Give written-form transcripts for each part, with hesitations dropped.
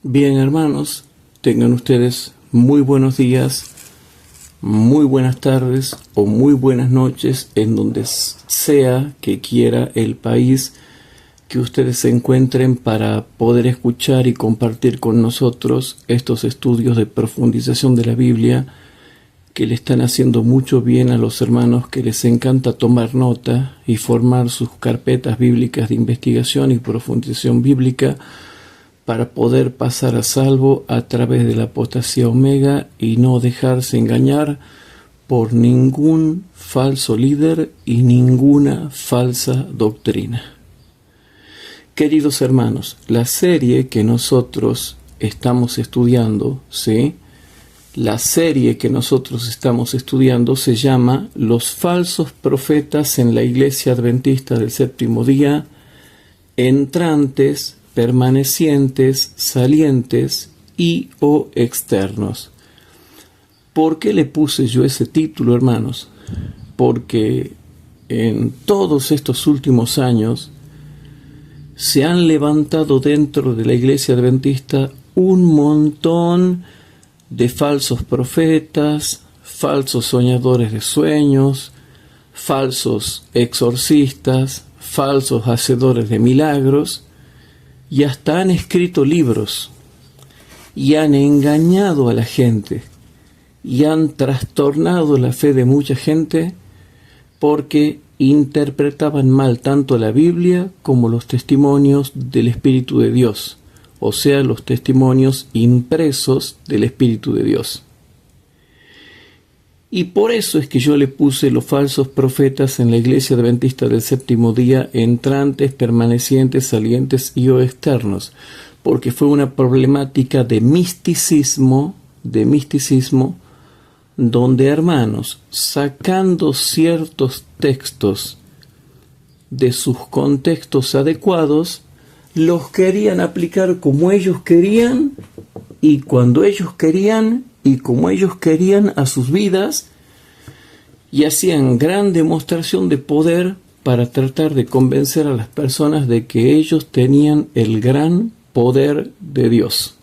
Bien, hermanos, tengan ustedes muy buenos días, muy buenas tardes o muy buenas noches en donde sea que quiera el país que ustedes se encuentren para poder escuchar y compartir con nosotros estos estudios de profundización de la Biblia que le están haciendo mucho bien a los hermanos que les encanta tomar nota y formar sus carpetas bíblicas de investigación y profundización bíblica para poder pasar a salvo a través de la apostasía Omega y no dejarse engañar por ningún falso líder y ninguna falsa doctrina. Queridos hermanos, la serie que nosotros estamos estudiando, ¿sí? La serie que nosotros estamos estudiando se llama Los falsos profetas en la Iglesia Adventista del Séptimo Día, entrantes, permanecientes, salientes y o externos. ¿Por qué le puse yo ese título, hermanos? Porque en todos estos últimos años se han levantado dentro de la Iglesia Adventista un montón de falsos profetas, falsos soñadores de sueños, falsos exorcistas, falsos hacedores de milagros, y hasta han escrito libros y han engañado a la gente y han trastornado la fe de mucha gente porque interpretaban mal tanto la Biblia como los testimonios del Espíritu de Dios, o sea, los testimonios impresos del Espíritu de Dios. Y por eso es que yo le puse los falsos profetas en la Iglesia Adventista del Séptimo Día, entrantes, permanecientes, salientes y o externos, porque fue una problemática de misticismo, donde hermanos, sacando ciertos textos de sus contextos adecuados, los querían aplicar como ellos querían y cuando ellos querían y como ellos querían a sus vidas, y hacían gran demostración de poder para tratar de convencer a las personas de que ellos tenían el gran poder de Dios.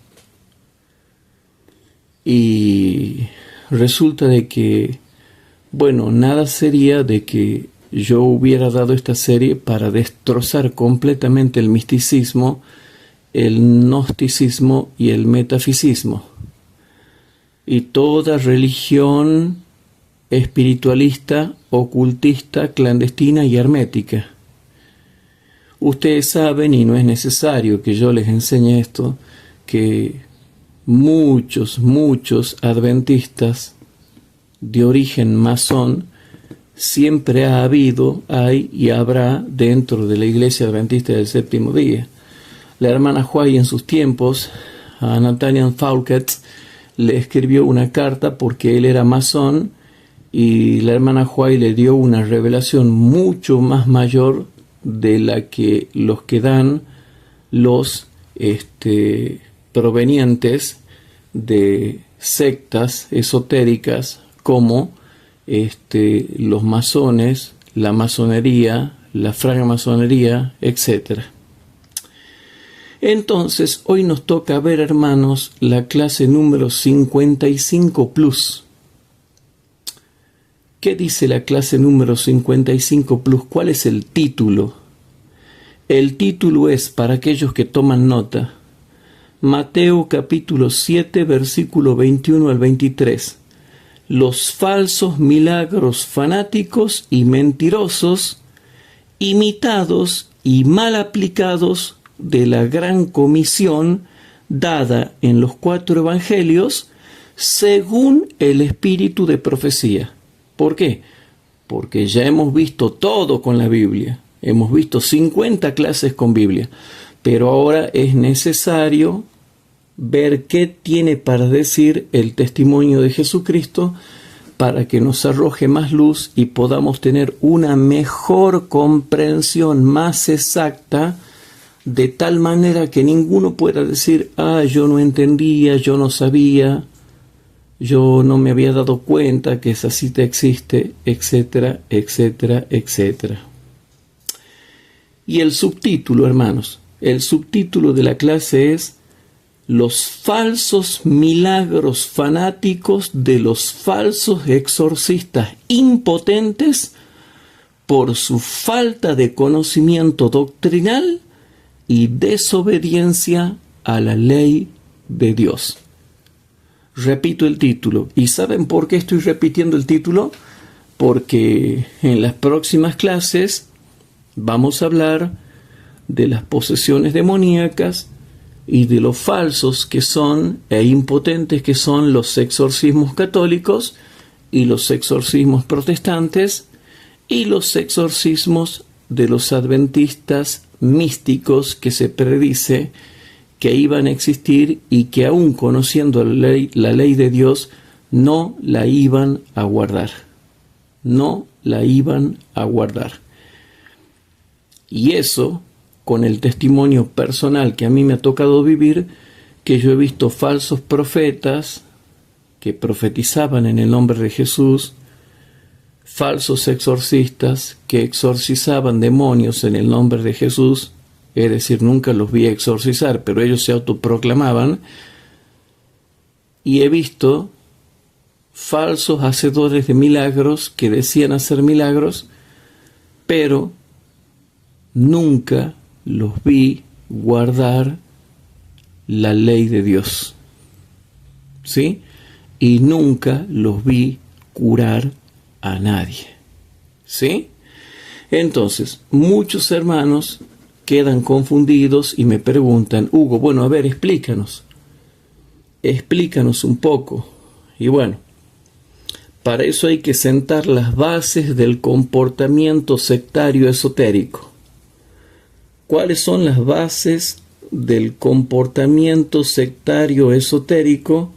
Y resulta de que, bueno, nada sería de que yo hubiera dado esta serie para destrozar completamente el misticismo, el gnosticismo y el metafisismo. Y toda religión espiritualista, ocultista, clandestina y hermética. Ustedes saben, y no es necesario que yo les enseñe esto, que muchos adventistas de origen masón siempre ha habido, hay y habrá dentro de la Iglesia Adventista del Séptimo Día. La hermana White en sus tiempos, a Nathaniel Fauquet, le escribió una carta porque él era masón y la hermana White le dio una revelación mucho más mayor de la que los que dan los provenientes de sectas esotéricas como los masones, la masonería, la francmasonería, etc. Entonces, hoy nos toca ver, hermanos, la clase número 55+. ¿Qué dice la clase número 55+? ¿Cuál es el título? El título es, para aquellos que toman nota, Mateo capítulo 7, versículo 21 al 23. Los falsos milagros fanáticos y mentirosos, imitados y mal aplicados de la gran comisión dada en los 4 evangelios según el espíritu de profecía. ¿Por qué? Porque ya hemos visto todo con la Biblia. Hemos visto 50 clases con Biblia. Pero ahora es necesario ver qué tiene para decir el testimonio de Jesucristo para que nos arroje más luz y podamos tener una mejor comprensión más exacta, de tal manera que ninguno pueda decir, yo no entendía, yo no sabía, yo no me había dado cuenta que esa cita existe, etcétera, etcétera, etcétera. Y el subtítulo, hermanos, el subtítulo de la clase es los falsos milagros fanáticos de los falsos exorcistas impotentes por su falta de conocimiento doctrinal y desobediencia a la ley de Dios. Repito el título. ¿Y saben por qué estoy repitiendo el título? Porque en las próximas clases vamos a hablar de las posesiones demoníacas y de lo falsos que son e impotentes que son los exorcismos católicos y los exorcismos protestantes y los exorcismos de los adventistas místicos que se predice que iban a existir y que aún conociendo la ley de Dios no la iban a guardar. No la iban a guardar. Y eso, con el testimonio personal que a mí me ha tocado vivir, que yo he visto falsos profetas que profetizaban en el nombre de Jesús, falsos exorcistas que exorcizaban demonios en el nombre de Jesús, es decir, nunca los vi exorcizar, pero ellos se autoproclamaban, y he visto falsos hacedores de milagros que decían hacer milagros, pero nunca los vi guardar la ley de Dios, ¿sí? Y nunca los vi curar a nadie, ¿sí? Entonces, muchos hermanos quedan confundidos y me preguntan, Hugo, bueno, a ver, explícanos un poco. Y bueno, para eso hay que sentar las bases del comportamiento sectario esotérico. ¿Cuáles son las bases del comportamiento sectario esotérico,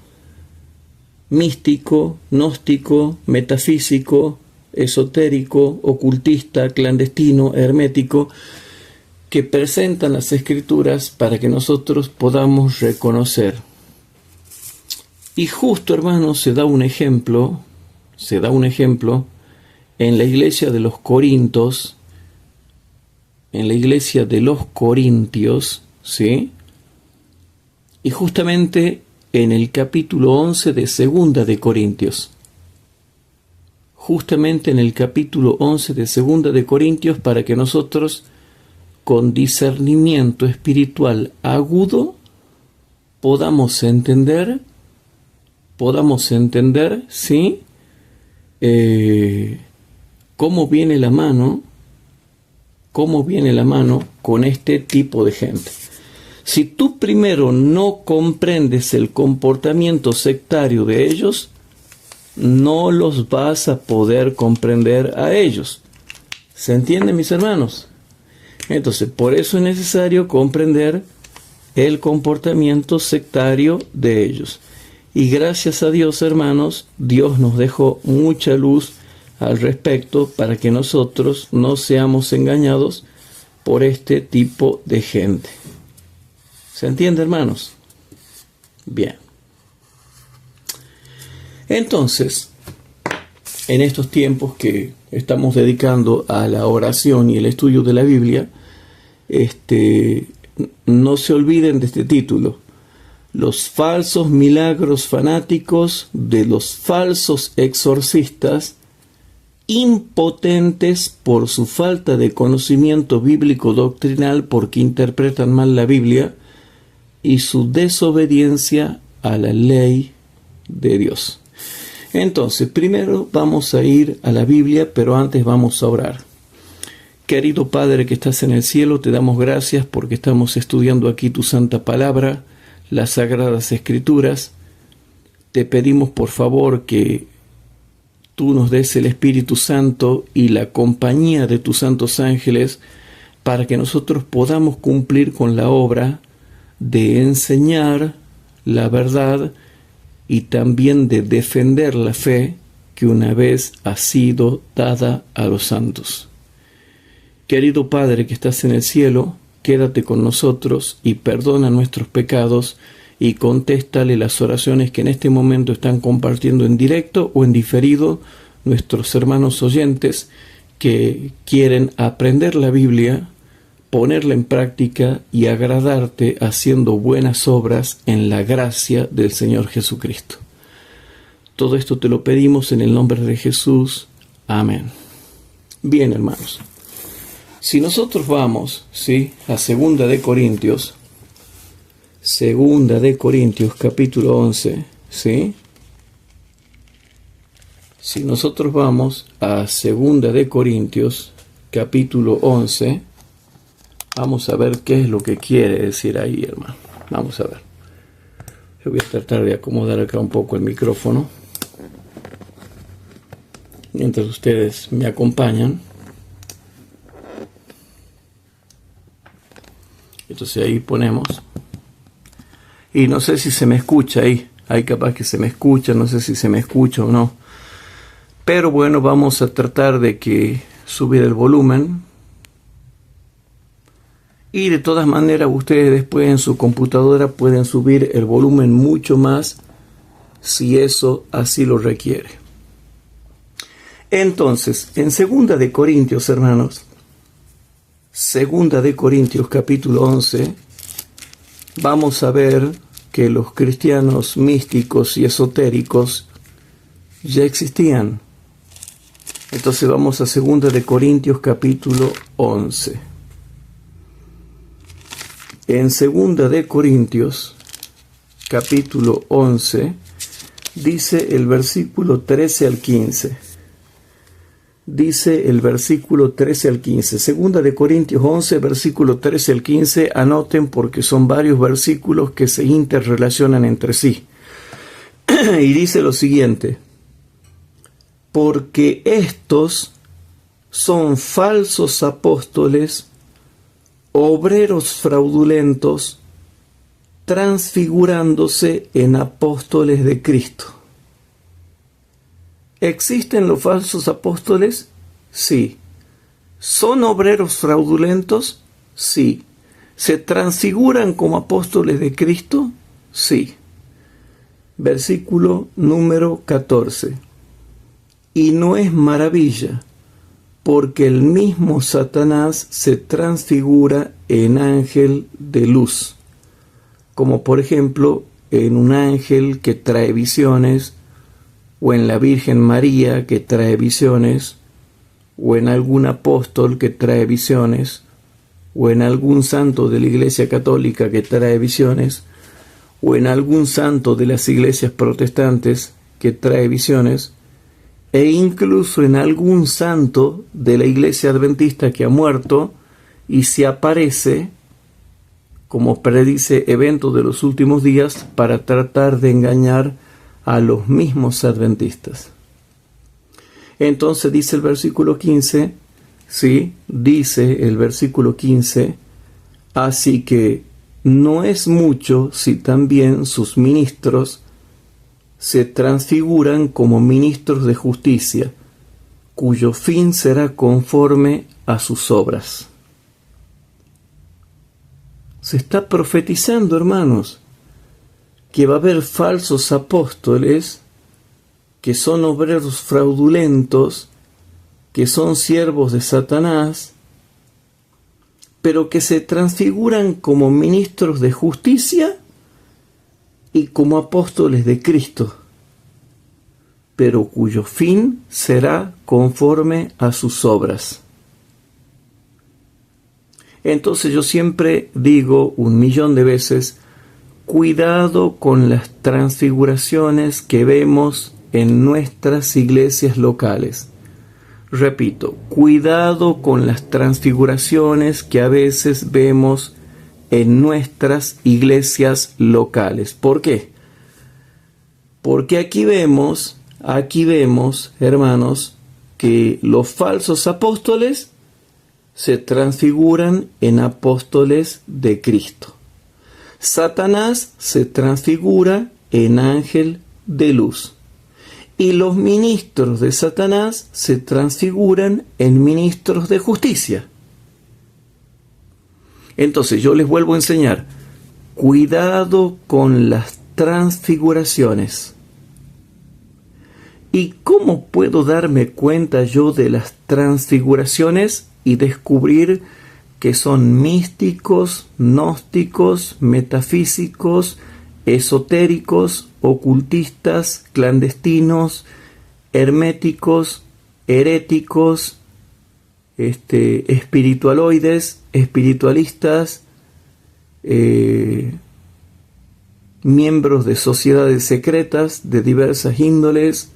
místico, gnóstico, metafísico, esotérico, ocultista, clandestino, hermético, que presentan las Escrituras para que nosotros podamos reconocer? Y justo, hermanos, se da un ejemplo en la iglesia de los Corintios, ¿sí? Y justamente en el capítulo 11 de Segunda de Corintios. Justamente en el capítulo 11 de Segunda de Corintios, para que nosotros, con discernimiento espiritual agudo, podamos entender, ¿sí? Cómo viene la mano con este tipo de gente. Si tú primero no comprendes el comportamiento sectario de ellos, no los vas a poder comprender a ellos. ¿Se entiende, mis hermanos? Entonces, por eso es necesario comprender el comportamiento sectario de ellos. Y gracias a Dios, hermanos, Dios nos dejó mucha luz al respecto para que nosotros no seamos engañados por este tipo de gente. ¿Se entiende, hermanos? Bien. Entonces, en estos tiempos que estamos dedicando a la oración y el estudio de la Biblia, no se olviden de este título: los falsos milagros fanáticos de los falsos exorcistas, impotentes por su falta de conocimiento bíblico doctrinal, porque interpretan mal la Biblia, y su desobediencia a la ley de Dios. Entonces, primero vamos a ir a la Biblia, pero antes vamos a orar. Querido Padre que estás en el cielo, te damos gracias porque estamos estudiando aquí tu santa palabra, las Sagradas Escrituras. Te pedimos por favor que tú nos des el Espíritu Santo y la compañía de tus santos ángeles para que nosotros podamos cumplir con la obra de enseñar la verdad y también de defender la fe que una vez ha sido dada a los santos. Querido Padre que estás en el cielo, quédate con nosotros y perdona nuestros pecados y contéstale las oraciones que en este momento están compartiendo en directo o en diferido nuestros hermanos oyentes que quieren aprender la Biblia ponerla en práctica y agradarte haciendo buenas obras en la gracia del Señor Jesucristo. Todo esto te lo pedimos en el nombre de Jesús. Amén. Bien, hermanos. Si nosotros vamos, ¿sí?, a Segunda de Corintios capítulo 11, ¿sí? Si nosotros vamos a Segunda de Corintios capítulo 11, vamos a ver qué es lo que quiere decir ahí, hermano. Vamos a ver. Yo voy a tratar de acomodar acá un poco el micrófono mientras ustedes me acompañan. Entonces ahí ponemos. Y no sé si se me escucha ahí. Hay capaz que se me escucha, no sé si se me escucha o no. Pero bueno, vamos a tratar de que subir el volumen. Y de todas maneras ustedes después en su computadora pueden subir el volumen mucho más si eso así lo requiere. Entonces, en Segunda de Corintios, hermanos, Segunda de Corintios capítulo 11, vamos a ver que los cristianos místicos y esotéricos ya existían. Entonces vamos a Segunda de Corintios capítulo 11. En Segunda de Corintios capítulo 11 dice el versículo 13 al 15. Dice el versículo 13 al 15. Segunda de Corintios 11, versículo 13 al 15. Anoten porque son varios versículos que se interrelacionan entre sí. Y dice lo siguiente: porque estos son falsos apóstoles, obreros fraudulentos, transfigurándose en apóstoles de Cristo. ¿Existen los falsos apóstoles? Sí. ¿Son obreros fraudulentos? Sí. ¿Se transfiguran como apóstoles de Cristo? Sí. Versículo número 14. Y no es maravilla, porque el mismo Satanás se transfigura en ángel de luz, como por ejemplo en un ángel que trae visiones, o en la Virgen María que trae visiones, o en algún apóstol que trae visiones, o en algún santo de la Iglesia Católica que trae visiones, o en algún santo de las iglesias protestantes que trae visiones, e incluso en algún santo de la Iglesia Adventista que ha muerto y se aparece, como predice eventos de los últimos días, para tratar de engañar a los mismos adventistas. Entonces dice el versículo 15, sí, dice el versículo 15, así que no es mucho si también sus ministros se transfiguran como ministros de justicia, cuyo fin será conforme a sus obras. Se está profetizando, hermanos, que va a haber falsos apóstoles que son obreros fraudulentos, que son siervos de Satanás, pero que se transfiguran como ministros de justicia y como apóstoles de Cristo, pero cuyo fin será conforme a sus obras. Entonces yo siempre digo 1.000.000 de veces: cuidado con las transfiguraciones que vemos en nuestras iglesias locales. Repito, cuidado con las transfiguraciones que a veces vemos en nuestras iglesias locales. ¿Por qué? Porque aquí vemos, hermanos, que los falsos apóstoles se transfiguran en apóstoles de Cristo. Satanás se transfigura en ángel de luz. Y los ministros de Satanás se transfiguran en ministros de justicia. Entonces yo les vuelvo a enseñar: cuidado con las transfiguraciones. ¿Y cómo puedo darme cuenta yo de las transfiguraciones y descubrir que son místicos, gnósticos, metafísicos, esotéricos, ocultistas, clandestinos, herméticos, heréticos, espiritualoides, espiritualistas, miembros de sociedades secretas de diversas índoles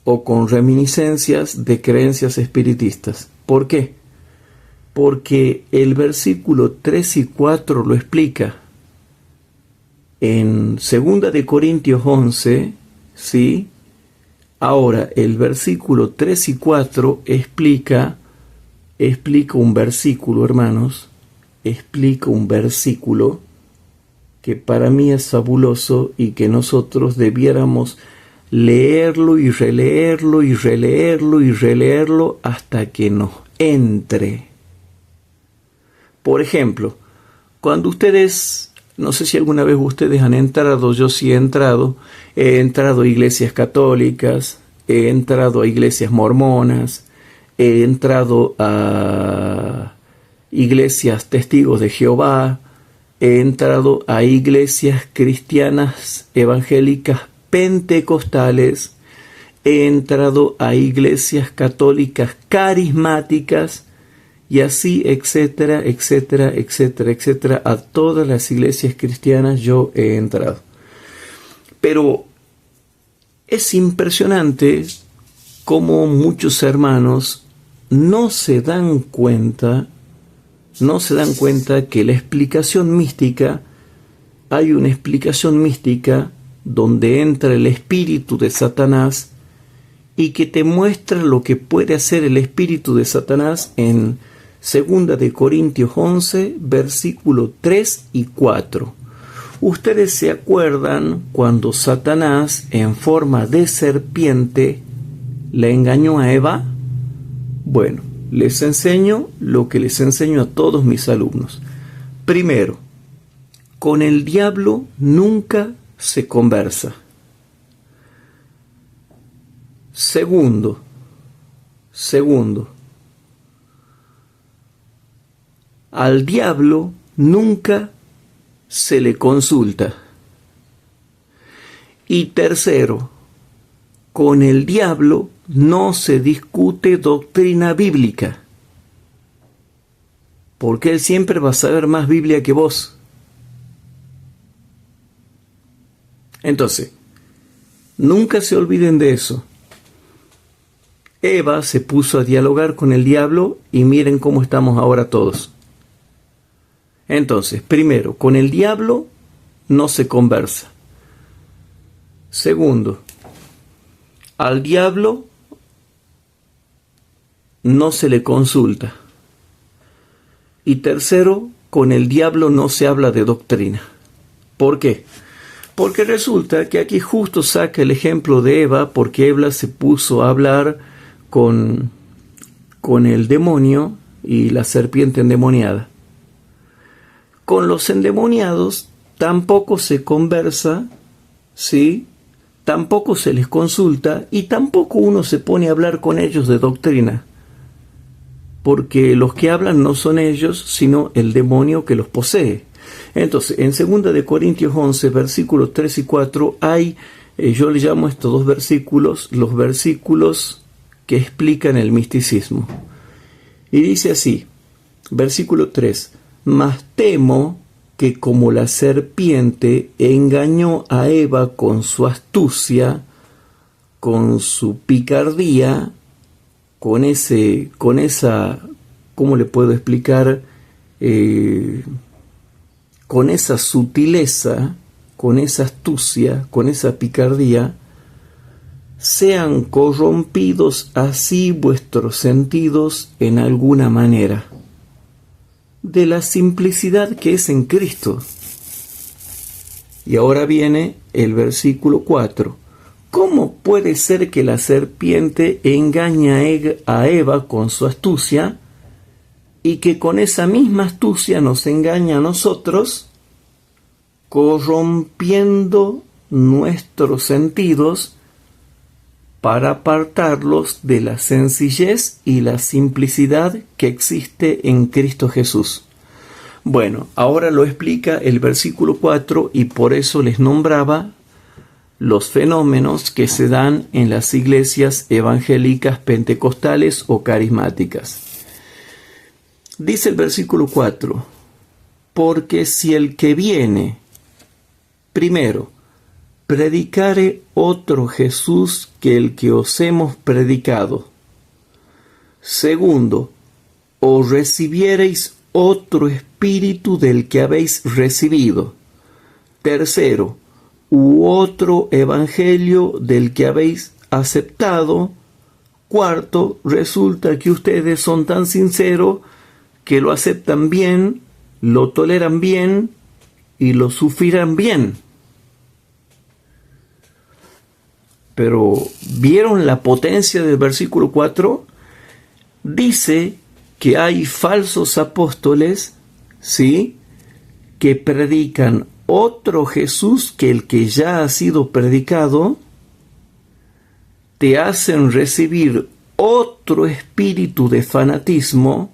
o con reminiscencias de creencias espiritistas. ¿Por qué? Porque el versículo 3 y 4 lo explica. En 2 de Corintios 11, ¿sí? Ahora, el versículo 3 y 4 explica un versículo, hermanos, explica un versículo que para mí es fabuloso y que nosotros debiéramos leerlo y releerlo y releerlo y releerlo hasta que nos entre. Por ejemplo, cuando ustedes, no sé si alguna vez ustedes han entrado, yo sí he entrado a iglesias católicas, he entrado a iglesias mormonas, he entrado a iglesias testigos de Jehová, he entrado a iglesias cristianas evangélicas pentecostales, he entrado a iglesias católicas carismáticas y así, etcétera, etcétera, etcétera, etcétera. A todas las iglesias cristianas yo he entrado. Pero es impresionante cómo muchos hermanos no se dan cuenta que la explicación mística, hay una explicación mística donde entra el espíritu de Satanás y que te muestra lo que puede hacer el espíritu de Satanás en 2 de Corintios 11, versículos 3 y 4. Ustedes se acuerdan cuando Satanás, en forma de serpiente, le engañó a Eva. Bueno, les enseño lo que les enseño a todos mis alumnos. Primero, con el diablo nunca se conversa. Segundo, al diablo nunca se le consulta. Y tercero, con el diablo no se discute doctrina bíblica, porque él siempre va a saber más Biblia que vos. Entonces, nunca se olviden de eso. Eva se puso a dialogar con el diablo y miren cómo estamos ahora todos. Entonces, primero, con el diablo no se conversa. Segundo, al diablo no se le consulta. Y tercero, con el diablo no se habla de doctrina. ¿Por qué? Porque resulta que aquí justo saca el ejemplo de Eva, porque Eva se puso a hablar con el demonio y la serpiente endemoniada. Con los endemoniados tampoco se conversa, ¿sí? Tampoco se les consulta y tampoco uno se pone a hablar con ellos de doctrina, porque los que hablan no son ellos, sino el demonio que los posee. Entonces, en 2 de Corintios 11, versículos 3 y 4, hay, yo le llamo a estos dos versículos, los versículos que explican el misticismo. Y dice así, versículo 3, mas temo que como la serpiente engañó a Eva con su astucia, con su picardía, con esa, ¿cómo le puedo explicar? Con esa sutileza, con esa astucia, con esa picardía, sean corrompidos así vuestros sentidos en alguna manera, de la simplicidad que es en Cristo. Y ahora viene el versículo 4. ¿Cómo puede ser que la serpiente engañe a Eva con su astucia y que con esa misma astucia nos engaña a nosotros, corrompiendo nuestros sentidos para apartarlos de la sencillez y la simplicidad que existe en Cristo Jesús. Bueno, ahora lo explica el versículo 4 y por eso les nombraba los fenómenos que se dan en las iglesias evangélicas pentecostales o carismáticas. Dice el versículo 4, porque si el que viene, primero, predicare otro Jesús que el que os hemos predicado. Segundo, o recibiereis otro espíritu del que habéis recibido. Tercero, u otro evangelio del que habéis aceptado. Cuarto, resulta que ustedes son tan sinceros que lo aceptan bien, lo toleran bien y lo sufrirán bien. Pero, ¿vieron la potencia del versículo 4? Dice que hay falsos apóstoles, ¿sí?, que predican otro Jesús que el que ya ha sido predicado, te hacen recibir otro espíritu de fanatismo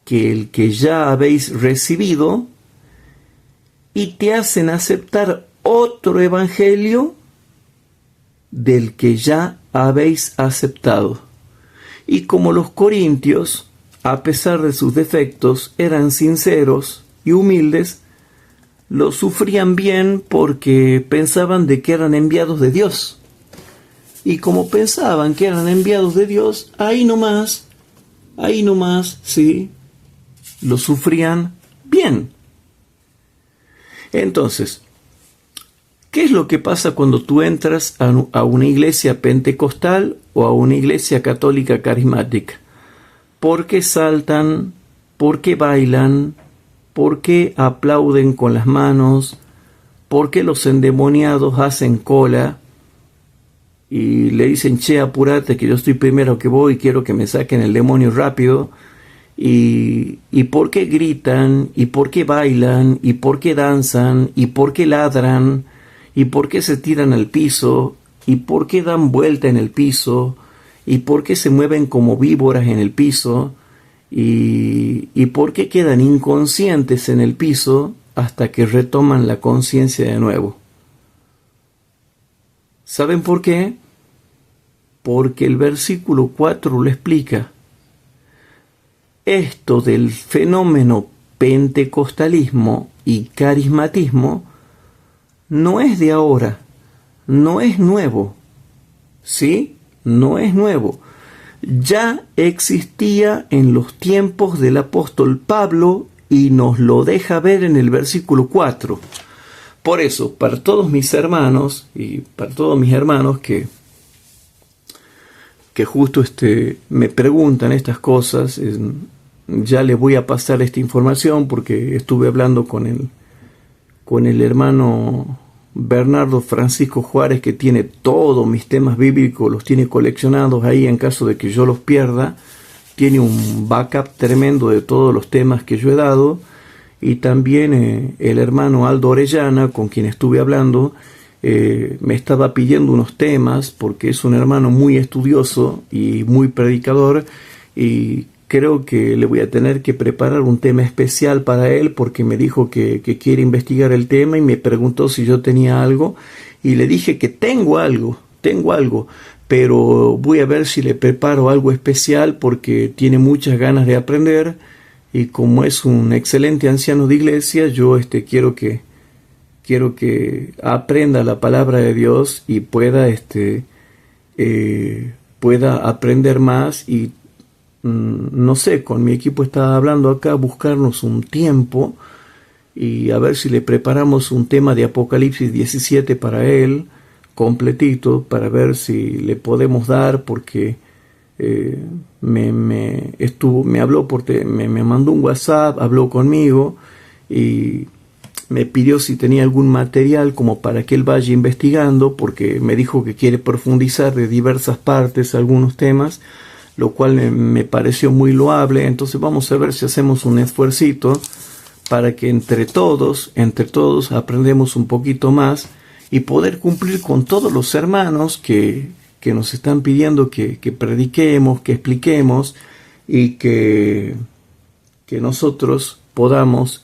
que el que ya habéis recibido, y te hacen aceptar otro evangelio del que ya habéis aceptado. Y como los corintios, a pesar de sus defectos, eran sinceros y humildes, lo sufrían bien porque pensaban de que eran enviados de Dios. Y como pensaban que eran enviados de Dios, ahí nomás, sí, lo sufrían bien. Entonces, ¿qué es lo que pasa cuando tú entras a una iglesia pentecostal o a una iglesia católica carismática? ¿Por qué saltan? ¿Por qué bailan? ¿Por qué aplauden con las manos? ¿Por qué los endemoniados hacen cola? Y le dicen, che, apúrate que yo estoy primero que voy, quiero que me saquen el demonio rápido. ¿Y por qué gritan? ¿Y por qué bailan? ¿Y por qué danzan? ¿Y por qué ladran? ¿Y por qué se tiran al piso? ¿Y por qué dan vuelta en el piso? ¿Y por qué se mueven como víboras en el piso? ¿Y por qué quedan inconscientes en el piso hasta que retoman la conciencia de nuevo? ¿Saben por qué? Porque el versículo 4 lo explica. Esto del fenómeno pentecostalismo y carismatismo no es de ahora, no es nuevo, ¿sí? No es nuevo. Ya existía en los tiempos del apóstol Pablo y nos lo deja ver en el versículo 4. Por eso, para todos mis hermanos y para todos mis hermanos que justo me preguntan estas cosas, ya les voy a pasar esta información porque estuve hablando con el hermano Bernardo Francisco Juárez, que tiene todos mis temas bíblicos, los tiene coleccionados ahí en caso de que yo los pierda. Tiene un backup tremendo de todos los temas que yo he dado. Y también el hermano Aldo Orellana, con quien estuve hablando, me estaba pidiendo unos temas porque es un hermano muy estudioso y muy predicador, y creo que le voy a tener que preparar un tema especial para él porque me dijo que quiere investigar el tema y me preguntó si yo tenía algo y le dije que tengo algo, pero voy a ver si le preparo algo especial porque tiene muchas ganas de aprender y como es un excelente anciano de iglesia, yo quiero que aprenda la palabra de Dios y pueda aprender más y no sé, con mi equipo estaba hablando acá, buscarnos un tiempo y a ver si le preparamos un tema de Apocalipsis 17 para él, completito, para ver si le podemos dar, porque me mandó un WhatsApp, habló conmigo y me pidió si tenía algún material como para que él vaya investigando, porque me dijo que quiere profundizar de diversas partes algunos temas, lo cual me pareció muy loable. Entonces vamos a ver si hacemos un esfuercito para que entre todos aprendemos un poquito más y poder cumplir con todos los hermanos que que nos están pidiendo que prediquemos, que expliquemos y que nosotros podamos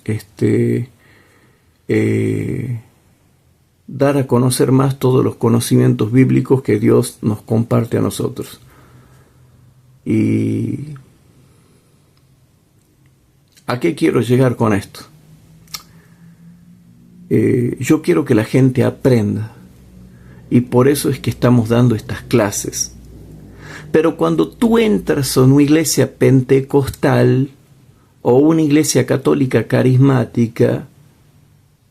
dar a conocer más todos los conocimientos bíblicos que Dios nos comparte a nosotros. ¿Y a qué quiero llegar con esto? Yo quiero que la gente aprenda, y por eso es que estamos dando estas clases. Pero cuando tú entras a una iglesia pentecostal o una iglesia católica carismática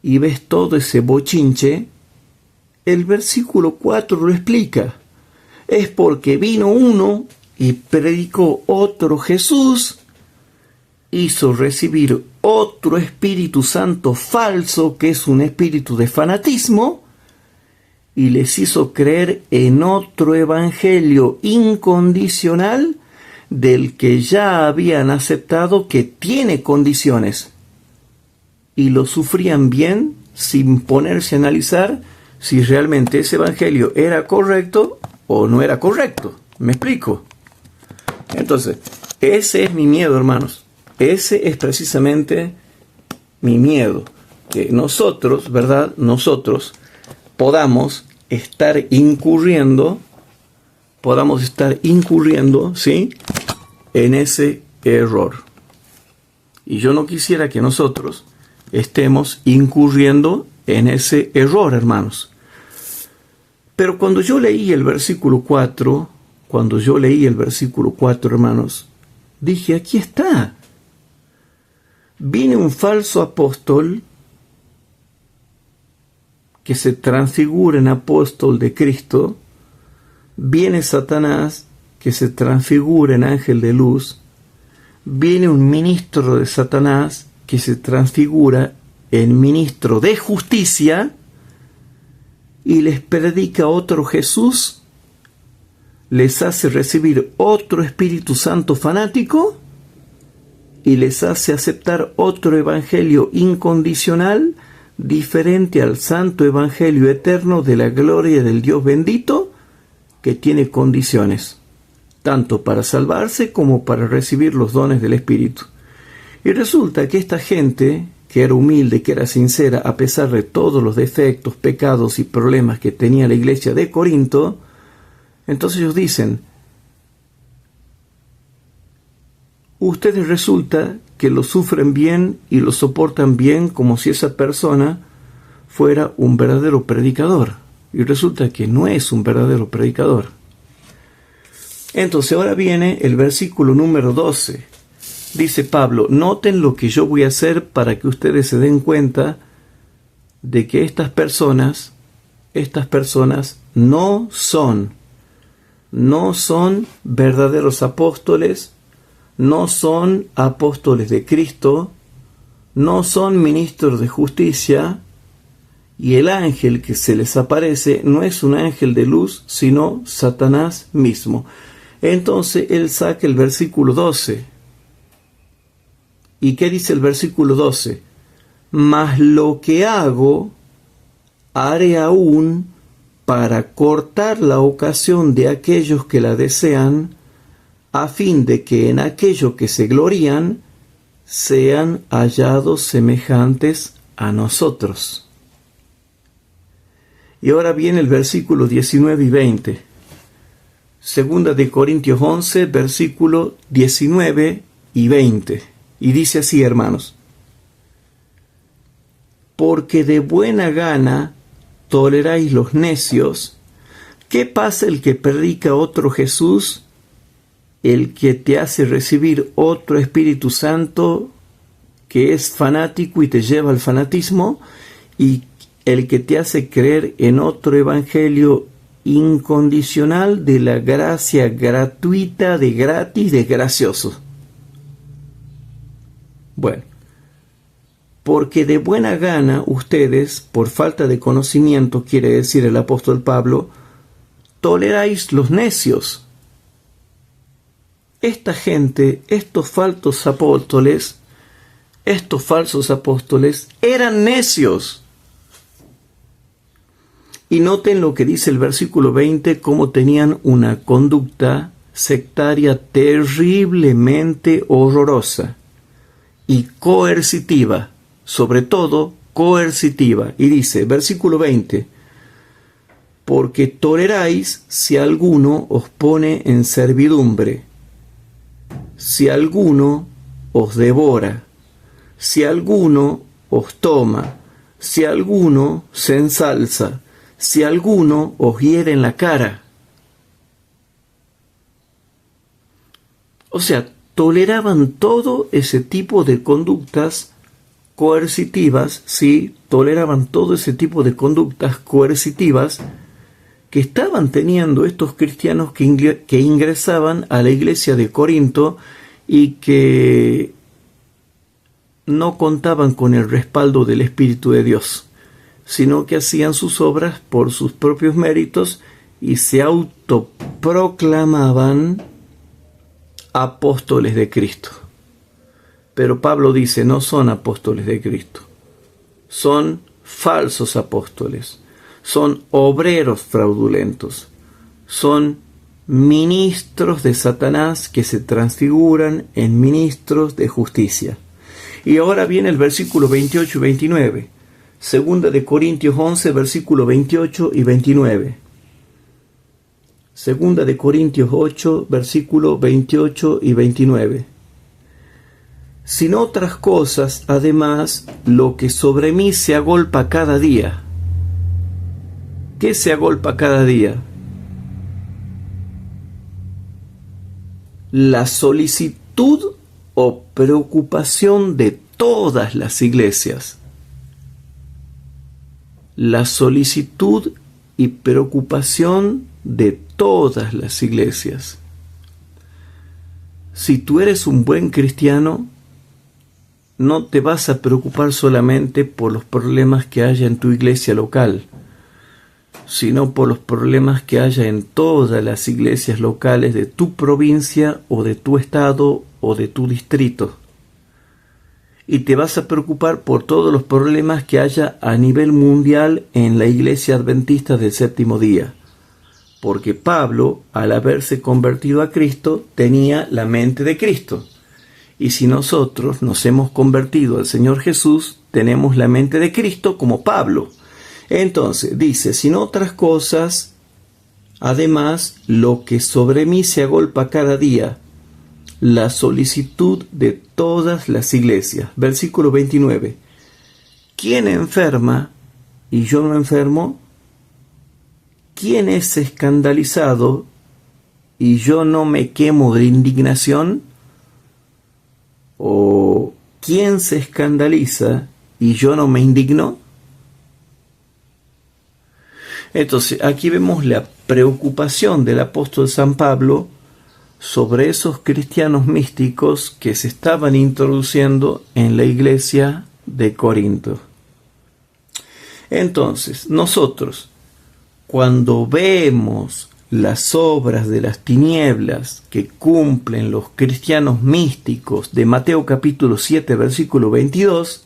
y ves todo ese bochinche, el versículo 4 lo explica. Es porque vino uno y predicó otro Jesús, hizo recibir otro Espíritu Santo falso, que es un espíritu de fanatismo, y les hizo creer en otro evangelio incondicional del que ya habían aceptado que tiene condiciones, y lo sufrían bien sin ponerse a analizar si realmente ese evangelio era correcto o no era correcto. ¿Me explico? Entonces, ese es mi miedo, hermanos. Ese es precisamente mi miedo. Que nosotros, ¿verdad? Nosotros podamos estar incurriendo, ¿sí?, en ese error. Y yo no quisiera que nosotros estemos incurriendo en ese error, hermanos. Pero cuando yo leí el versículo 4, hermanos, dije, aquí está. Viene un falso apóstol que se transfigura en apóstol de Cristo. Viene Satanás que se transfigura en ángel de luz. Viene un ministro de Satanás que se transfigura en ministro de justicia y les predica otro Jesús, les hace recibir otro Espíritu Santo fanático y les hace aceptar otro evangelio incondicional diferente al santo evangelio eterno de la gloria del Dios bendito, que tiene condiciones, tanto para salvarse como para recibir los dones del Espíritu. Y resulta que esta gente, que era humilde, que era sincera, a pesar de todos los defectos, pecados y problemas que tenía la iglesia de Corinto, entonces ellos dicen, ustedes resulta que lo sufren bien y lo soportan bien como si esa persona fuera un verdadero predicador. Y resulta que no es un verdadero predicador. Entonces ahora viene el versículo número 12. Dice Pablo, noten lo que yo voy a hacer para que ustedes se den cuenta de que estas personas no son verdaderos apóstoles, no son apóstoles de Cristo, no son ministros de justicia, y el ángel que se les aparece no es un ángel de luz, sino Satanás mismo. Entonces él saca el versículo 12. ¿Y qué dice el versículo 12? Mas lo que hago, haré aún para cortar la ocasión de aquellos que la desean, a fin de que en aquello que se glorían sean hallados semejantes a nosotros. Y ahora viene el versículo 19 y 20. Segunda de Corintios 11, versículo 19 y 20. Y dice así, hermanos. Porque de buena gana toleráis los necios. ¿Qué pasa el que predica otro Jesús? El que te hace recibir otro Espíritu Santo que es fanático y te lleva al fanatismo, y el que te hace creer en otro evangelio incondicional de la gracia gratuita, de gratis, de gracioso. Bueno, porque de buena gana ustedes, por falta de conocimiento, quiere decir el apóstol Pablo, toleráis los necios. Esta gente, estos falsos apóstoles, eran necios. Y noten lo que dice el versículo 20, cómo tenían una conducta sectaria terriblemente horrorosa y coercitiva, sobre todo coercitiva. Y dice, versículo 20, porque toleráis si alguno os pone en servidumbre, si alguno os devora, si alguno os toma, si alguno se ensalza, si alguno os hiere en la cara. O sea, toleraban todo ese tipo de conductas coercitivas, sí, toleraban todo ese tipo de conductas coercitivas que estaban teniendo estos cristianos que ingresaban a la iglesia de Corinto y que no contaban con el respaldo del Espíritu de Dios, sino que hacían sus obras por sus propios méritos y se autoproclamaban apóstoles de Cristo. Pero Pablo dice, no son apóstoles de Cristo, son falsos apóstoles, son obreros fraudulentos, son ministros de Satanás que se transfiguran en ministros de justicia. Y ahora viene el versículo 28 y 29. Segunda de Corintios 11, versículo 28 y 29. Segunda de Corintios 8, versículo 28 y 29. Sin otras cosas, además, lo que sobre mí se agolpa cada día. ¿Qué se agolpa cada día? La solicitud o preocupación de todas las iglesias. La solicitud y preocupación de todas las iglesias. Si tú eres un buen cristiano, no te vas a preocupar solamente por los problemas que haya en tu iglesia local, sino por los problemas que haya en todas las iglesias locales de tu provincia o de tu estado o de tu distrito. Y te vas a preocupar por todos los problemas que haya a nivel mundial en la iglesia adventista del séptimo día. Porque Pablo, al haberse convertido a Cristo, tenía la mente de Cristo. Y si nosotros nos hemos convertido al Señor Jesús, tenemos la mente de Cristo como Pablo. Entonces, dice, sin otras cosas, además, lo que sobre mí se agolpa cada día, la solicitud de todas las iglesias. Versículo 29. ¿Quién enferma y yo no enfermo? ¿Quién es escandalizado y yo no me quemo de indignación? ¿O quién se escandaliza y yo no me indigno? Entonces, aquí vemos la preocupación del apóstol San Pablo sobre esos cristianos místicos que se estaban introduciendo en la iglesia de Corinto. Entonces, nosotros, cuando vemos las obras de las tinieblas que cumplen los cristianos místicos de Mateo capítulo 7, versículo 22,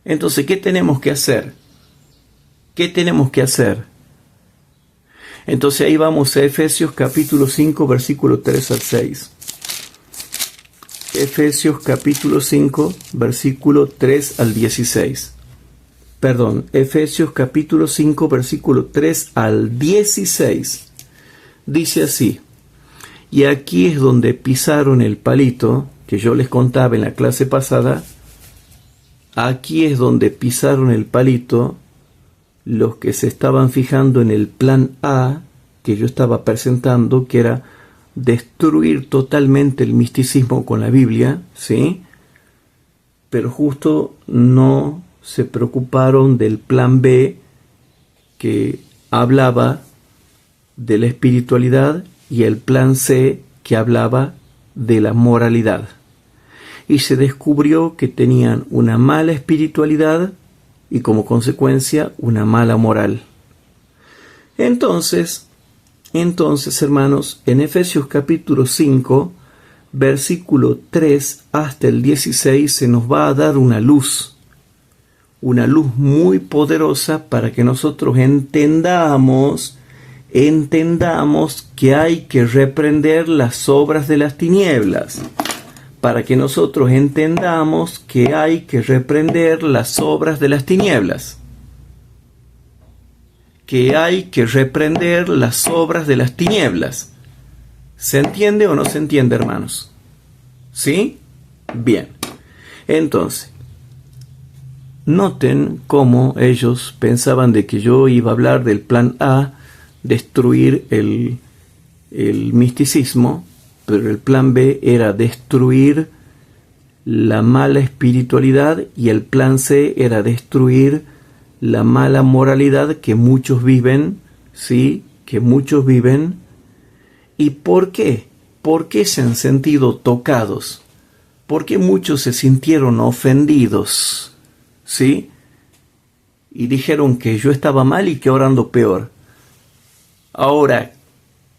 entonces, ¿qué tenemos que hacer? ¿Qué tenemos que hacer? Entonces ahí vamos a Efesios capítulo 5, versículo 3 al 6. Efesios capítulo 5, versículo 3 al 16. Perdón, Efesios capítulo 5, versículo 3 al 16. Dice así: y aquí es donde pisaron el palito, que yo les contaba en la clase pasada. Aquí es donde pisaron el palito los que se estaban fijando en el plan A que yo estaba presentando, que era destruir totalmente el misticismo con la Biblia, ¿sí? Pero justo no se preocuparon del plan B, que hablaba de la espiritualidad, y el plan C, que hablaba de la moralidad. Y se descubrió que tenían una mala espiritualidad y como consecuencia una mala moral. Entonces, hermanos, en Efesios capítulo 5, versículo 3 hasta el 16, se nos va a dar una luz una luz muy poderosa para que nosotros entendamos que hay que reprender las obras de las tinieblas, para que nosotros entendamos que hay que reprender las obras de las tinieblas, que hay que reprender las obras de las tinieblas. ¿Se entiende o no se entiende, hermanos? ¿Sí? Bien. Entonces, noten cómo ellos pensaban de que yo iba a hablar del plan A, destruir el misticismo, pero el plan B era destruir la mala espiritualidad y el plan C era destruir la mala moralidad que muchos viven, ¿sí? Que muchos viven. ¿Y por qué? ¿Por qué se han sentido tocados? ¿Por qué muchos se sintieron ofendidos? ¿Sí? Y dijeron que yo estaba mal y que ahora ando peor. Ahora,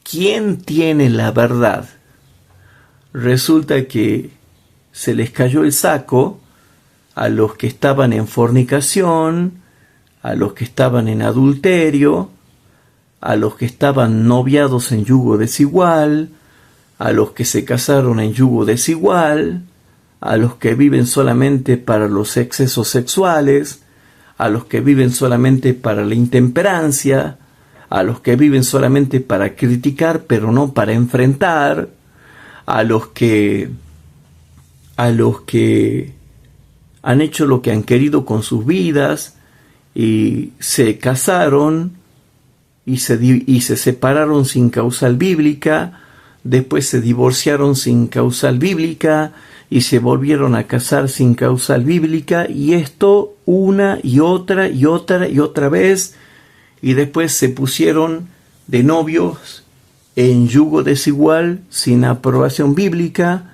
¿quién tiene la verdad? Resulta que se les cayó el saco a los que estaban en fornicación, a los que estaban en adulterio, a los que estaban noviados en yugo desigual, a los que se casaron en yugo desigual, a los que viven solamente para los excesos sexuales, a los que viven solamente para la intemperancia, a los que viven solamente para criticar pero no para enfrentar, a los que han hecho lo que han querido con sus vidas y se casaron y se separaron sin causal bíblica, después se divorciaron sin causal bíblica y se volvieron a casar sin causal bíblica, y esto una y otra y otra y otra vez, y después se pusieron de novios en yugo desigual sin aprobación bíblica,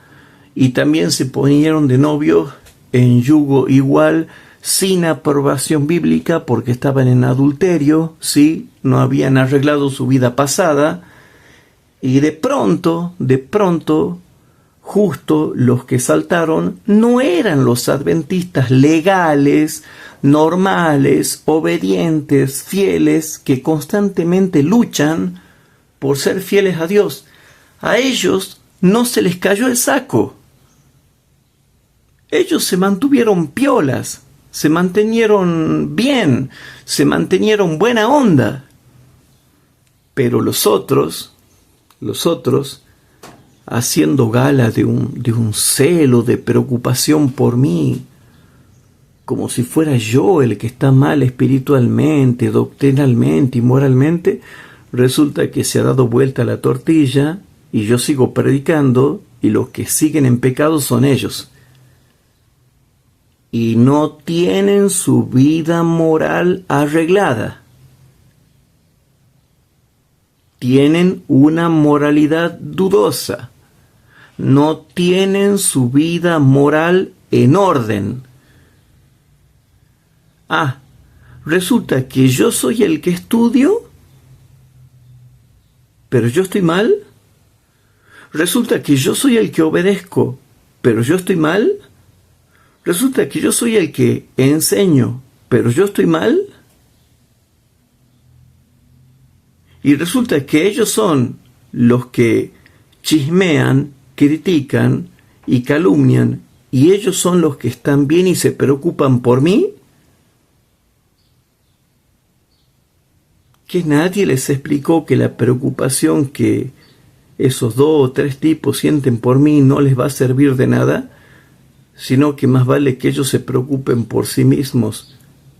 y también se ponieron de novios en yugo igual sin aprobación bíblica porque estaban en adulterio, ¿sí? No habían arreglado su vida pasada, y de pronto, justo los que saltaron no eran los adventistas legales, normales, obedientes, fieles, que constantemente luchan por ser fieles a Dios. A ellos no se les cayó el saco. Ellos se mantuvieron piolas, se mantenieron bien, se mantenieron buena onda. Pero los otros, haciendo gala de un celo, de preocupación por mí, como si fuera yo el que está mal espiritualmente, doctrinalmente y moralmente, resulta que se ha dado vuelta la tortilla y yo sigo predicando y los que siguen en pecado son ellos. Y no tienen su vida moral arreglada. Tienen una moralidad dudosa. No tienen su vida moral en orden. Resulta que yo soy el que estudio, pero yo estoy mal. Resulta que yo soy el que obedezco, pero yo estoy mal. Resulta que yo soy el que enseño, pero yo estoy mal. Y resulta que ellos son los que chismean, critican y calumnian, y ellos son los que están bien y se preocupan por mí. ¿Que nadie les explicó que la preocupación que esos 2 o 3 tipos sienten por mí no les va a servir de nada? Sino que más vale que ellos se preocupen por sí mismos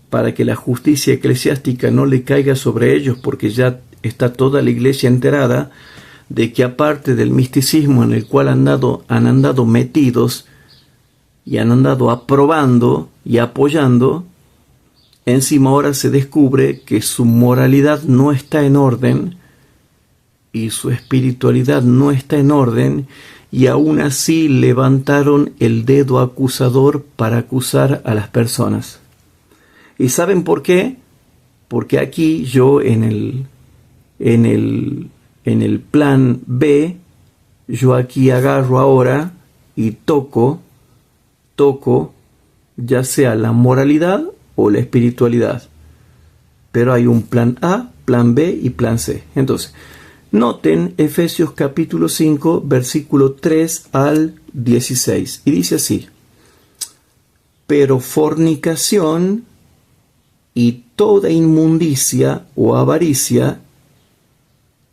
para que la justicia eclesiástica no le caiga sobre ellos, porque ya está toda la iglesia enterada de que aparte del misticismo en el cual han andado metidos y han andado aprobando y apoyando, encima ahora se descubre que su moralidad no está en orden y su espiritualidad no está en orden, y aún así levantaron el dedo acusador para acusar a las personas. ¿Y saben por qué? Porque aquí yo en el plan B, yo aquí agarro ahora y toco ya sea la moralidad o la espiritualidad. Pero hay un plan A, plan B y plan C. Entonces, noten Efesios capítulo 5, versículo 3 al 16. Y dice así: pero fornicación y toda inmundicia o avaricia,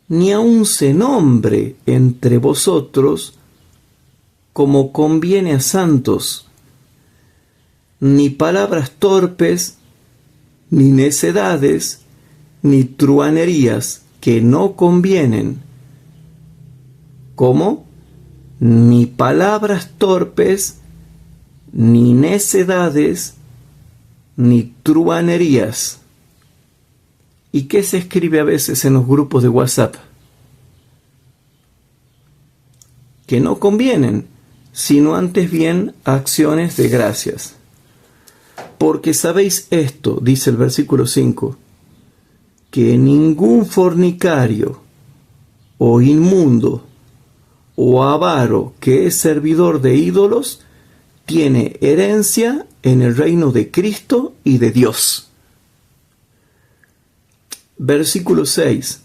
ni aun se nombre entre vosotros como conviene a santos, ni palabras torpes, ni necedades, ni truhanerías que no convienen. ¿Cómo? Ni palabras torpes, ni necedades, ni truhanerías. ¿Y qué se escribe a veces en los grupos de WhatsApp? Que no convienen, sino antes bien acciones de gracias. Porque sabéis esto, dice el versículo 5, que ningún fornicario, o inmundo, o avaro que es servidor de ídolos, tiene herencia en el reino de Cristo y de Dios. Versículo 6.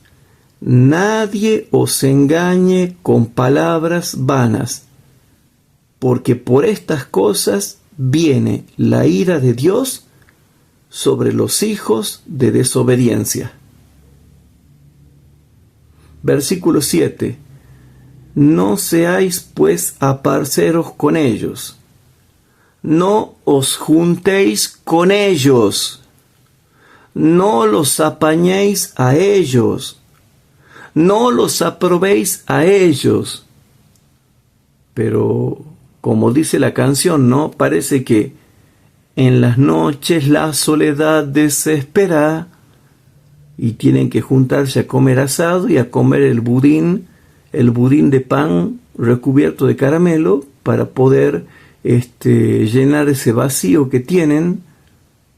Nadie os engañe con palabras vanas, porque por estas cosas viene la ira de Dios sobre los hijos de desobediencia. Versículo 7. No seáis pues aparceros con ellos, no os juntéis con ellos, no los apañéis a ellos, no los aprobéis a ellos. Pero, como dice la canción, ¿no? Parece que en las noches la soledad desespera y tienen que juntarse a comer asado y a comer el budín de pan recubierto de caramelo para poder llenar ese vacío que tienen,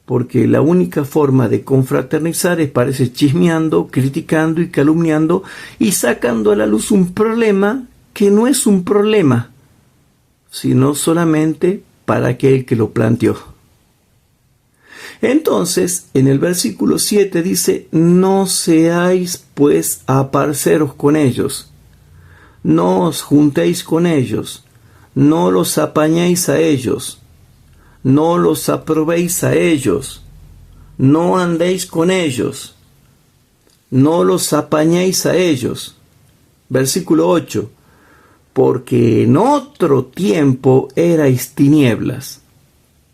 porque la única forma de confraternizar es parece chismeando, criticando y calumniando y sacando a la luz un problema que no es un problema, sino solamente para aquel que lo planteó. Entonces, en el versículo 7 dice: no seáis pues aparceros con ellos, no os juntéis con ellos, no los apañéis a ellos, no los aprobéis a ellos, no andéis con ellos, no los apañéis a ellos. Versículo 8. Porque en otro tiempo erais tinieblas.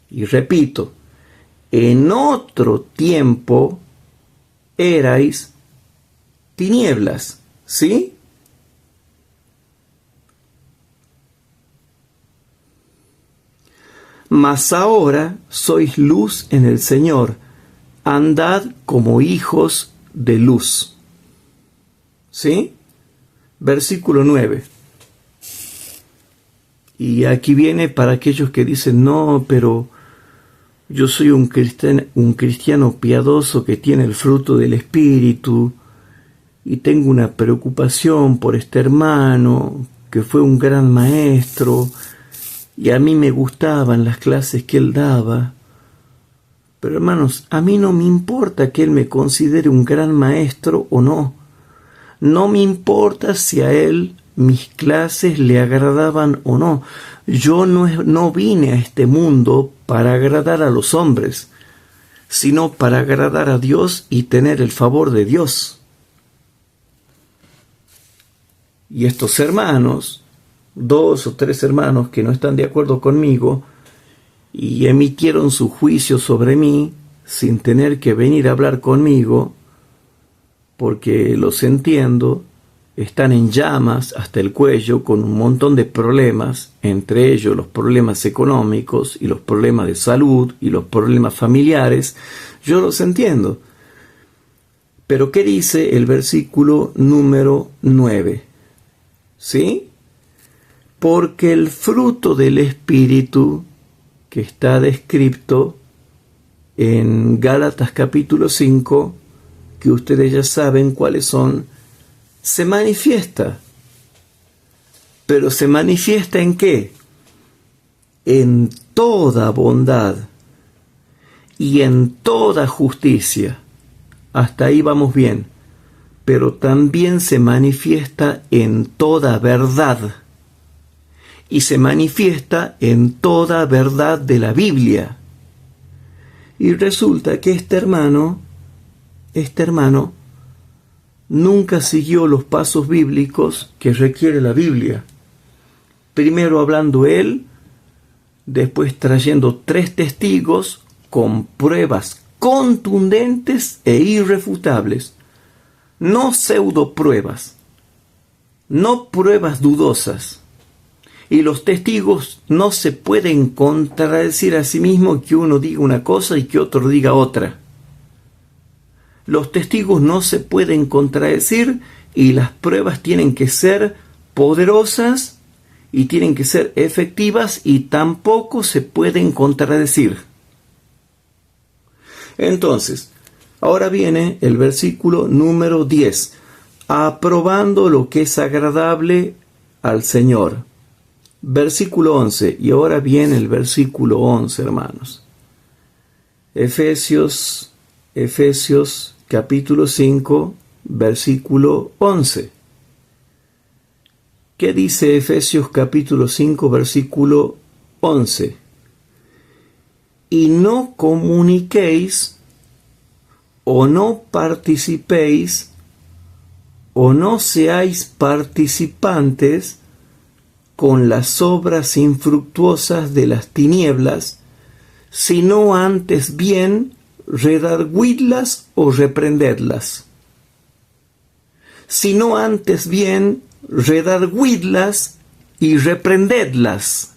Y repito, en otro tiempo erais tinieblas, ¿sí? Mas ahora sois luz en el Señor, andad como hijos de luz. ¿Sí? Versículo 9. Y aquí viene para aquellos que dicen: no, pero yo soy un cristiano piadoso que tiene el fruto del Espíritu y tengo una preocupación por este hermano que fue un gran maestro y a mí me gustaban las clases que él daba. Pero hermanos, a mí no me importa que él me considere un gran maestro o no. No me importa si a él mis clases le agradaban o no. Yo no vine a este mundo para agradar a los hombres, sino para agradar a Dios y tener el favor de Dios. Y estos hermanos, 2 o 3 hermanos que no están de acuerdo conmigo y emitieron su juicio sobre mí sin tener que venir a hablar conmigo, porque los entiendo, están en llamas hasta el cuello con un montón de problemas, entre ellos los problemas económicos y los problemas de salud y los problemas familiares. Yo los entiendo. Pero ¿qué dice el versículo número 9? ¿Sí? Porque el fruto del Espíritu, que está descrito en Gálatas capítulo 5, que ustedes ya saben cuáles son, se manifiesta. ¿Pero se manifiesta en qué? En toda bondad y en toda justicia. Hasta ahí vamos bien. Pero también se manifiesta en toda verdad. Y se manifiesta en toda verdad de la Biblia. Y resulta que este hermano nunca siguió los pasos bíblicos que requiere la Biblia. Primero hablando él, después trayendo 3 testigos con pruebas contundentes e irrefutables. No pseudo pruebas, no pruebas dudosas. Y los testigos no se pueden contradecir a sí mismos, que uno diga una cosa y que otro diga otra. Los testigos no se pueden contradecir y las pruebas tienen que ser poderosas y tienen que ser efectivas y tampoco se pueden contradecir. Entonces, ahora viene el versículo número 10. Aprobando lo que es agradable al Señor. Versículo 11. Y ahora viene el versículo 11, hermanos. Efesios capítulo 5, versículo 11. ¿Qué dice Efesios capítulo 5, versículo 11? Y no comuniquéis, o no participéis, o no seáis participantes con las obras infructuosas de las tinieblas, sino antes bien redarguidlas o reprendedlas. Sino antes bien redarguidlas y reprendedlas.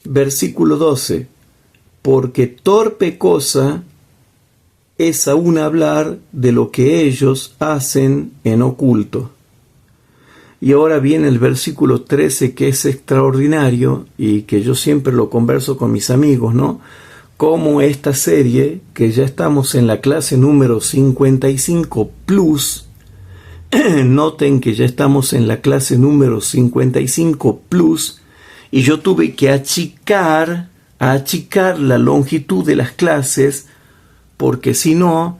Versículo 12. Porque torpe cosa es aún hablar de lo que ellos hacen en oculto. Y ahora viene el versículo 13, que es extraordinario y que yo siempre lo converso con mis amigos, ¿no? Como esta serie, que ya estamos en la clase número 55 plus, noten que ya estamos en la clase número 55 plus, y yo tuve que achicar la longitud de las clases, porque si no,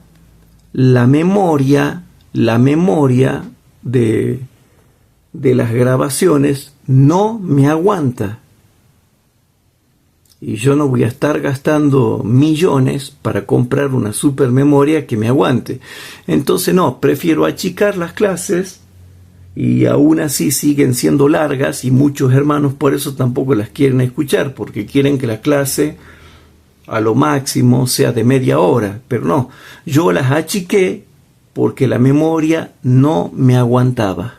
la memoria de las grabaciones no me aguanta. Y yo no voy a estar gastando millones para comprar una super memoria que me aguante. Entonces no, prefiero achicar las clases, y aún así siguen siendo largas, y muchos hermanos por eso tampoco las quieren escuchar, porque quieren que la clase a lo máximo sea de media hora. Pero no, yo las achiqué porque la memoria no me aguantaba.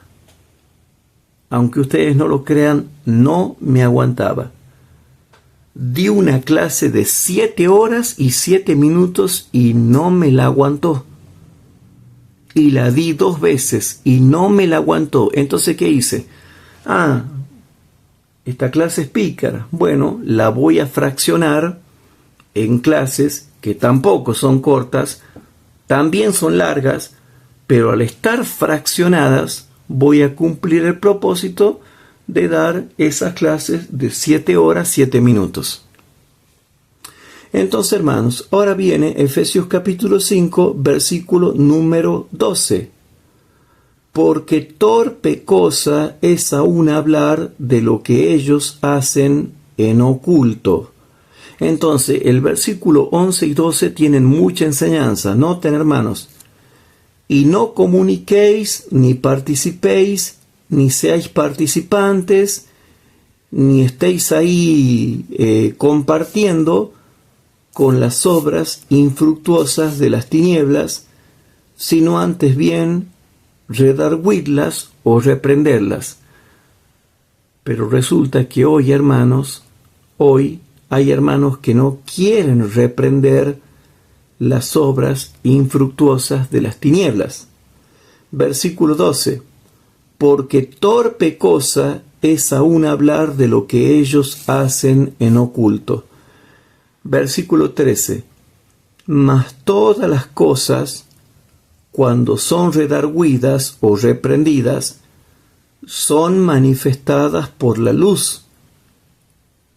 Aunque ustedes no lo crean, no me aguantaba. Di una clase de 7 horas y 7 minutos y no me la aguantó. Y la di 2 veces y no me la aguantó. Entonces, ¿qué hice? Esta clase es pícara. Bueno, la voy a fraccionar en clases que tampoco son cortas, también son largas, pero al estar fraccionadas, voy a cumplir el propósito de dar esas clases de 7 horas, 7 minutos. Entonces, hermanos, ahora viene Efesios capítulo 5, versículo número 12. Porque torpe cosa es aún hablar de lo que ellos hacen en oculto. Entonces, el versículo 11 y 12 tienen mucha enseñanza. Noten, hermanos. Y no comuniquéis, ni participéis, ni seáis participantes, ni estéis ahí compartiendo con las obras infructuosas de las tinieblas, sino antes bien redarguidlas o reprenderlas. Pero resulta que hoy hay hermanos que no quieren reprender las obras infructuosas de las tinieblas. Versículo 12. Porque torpe cosa es aún hablar de lo que ellos hacen en oculto. Versículo 13. Mas todas las cosas, cuando son redarguidas o reprendidas, son manifestadas por la luz,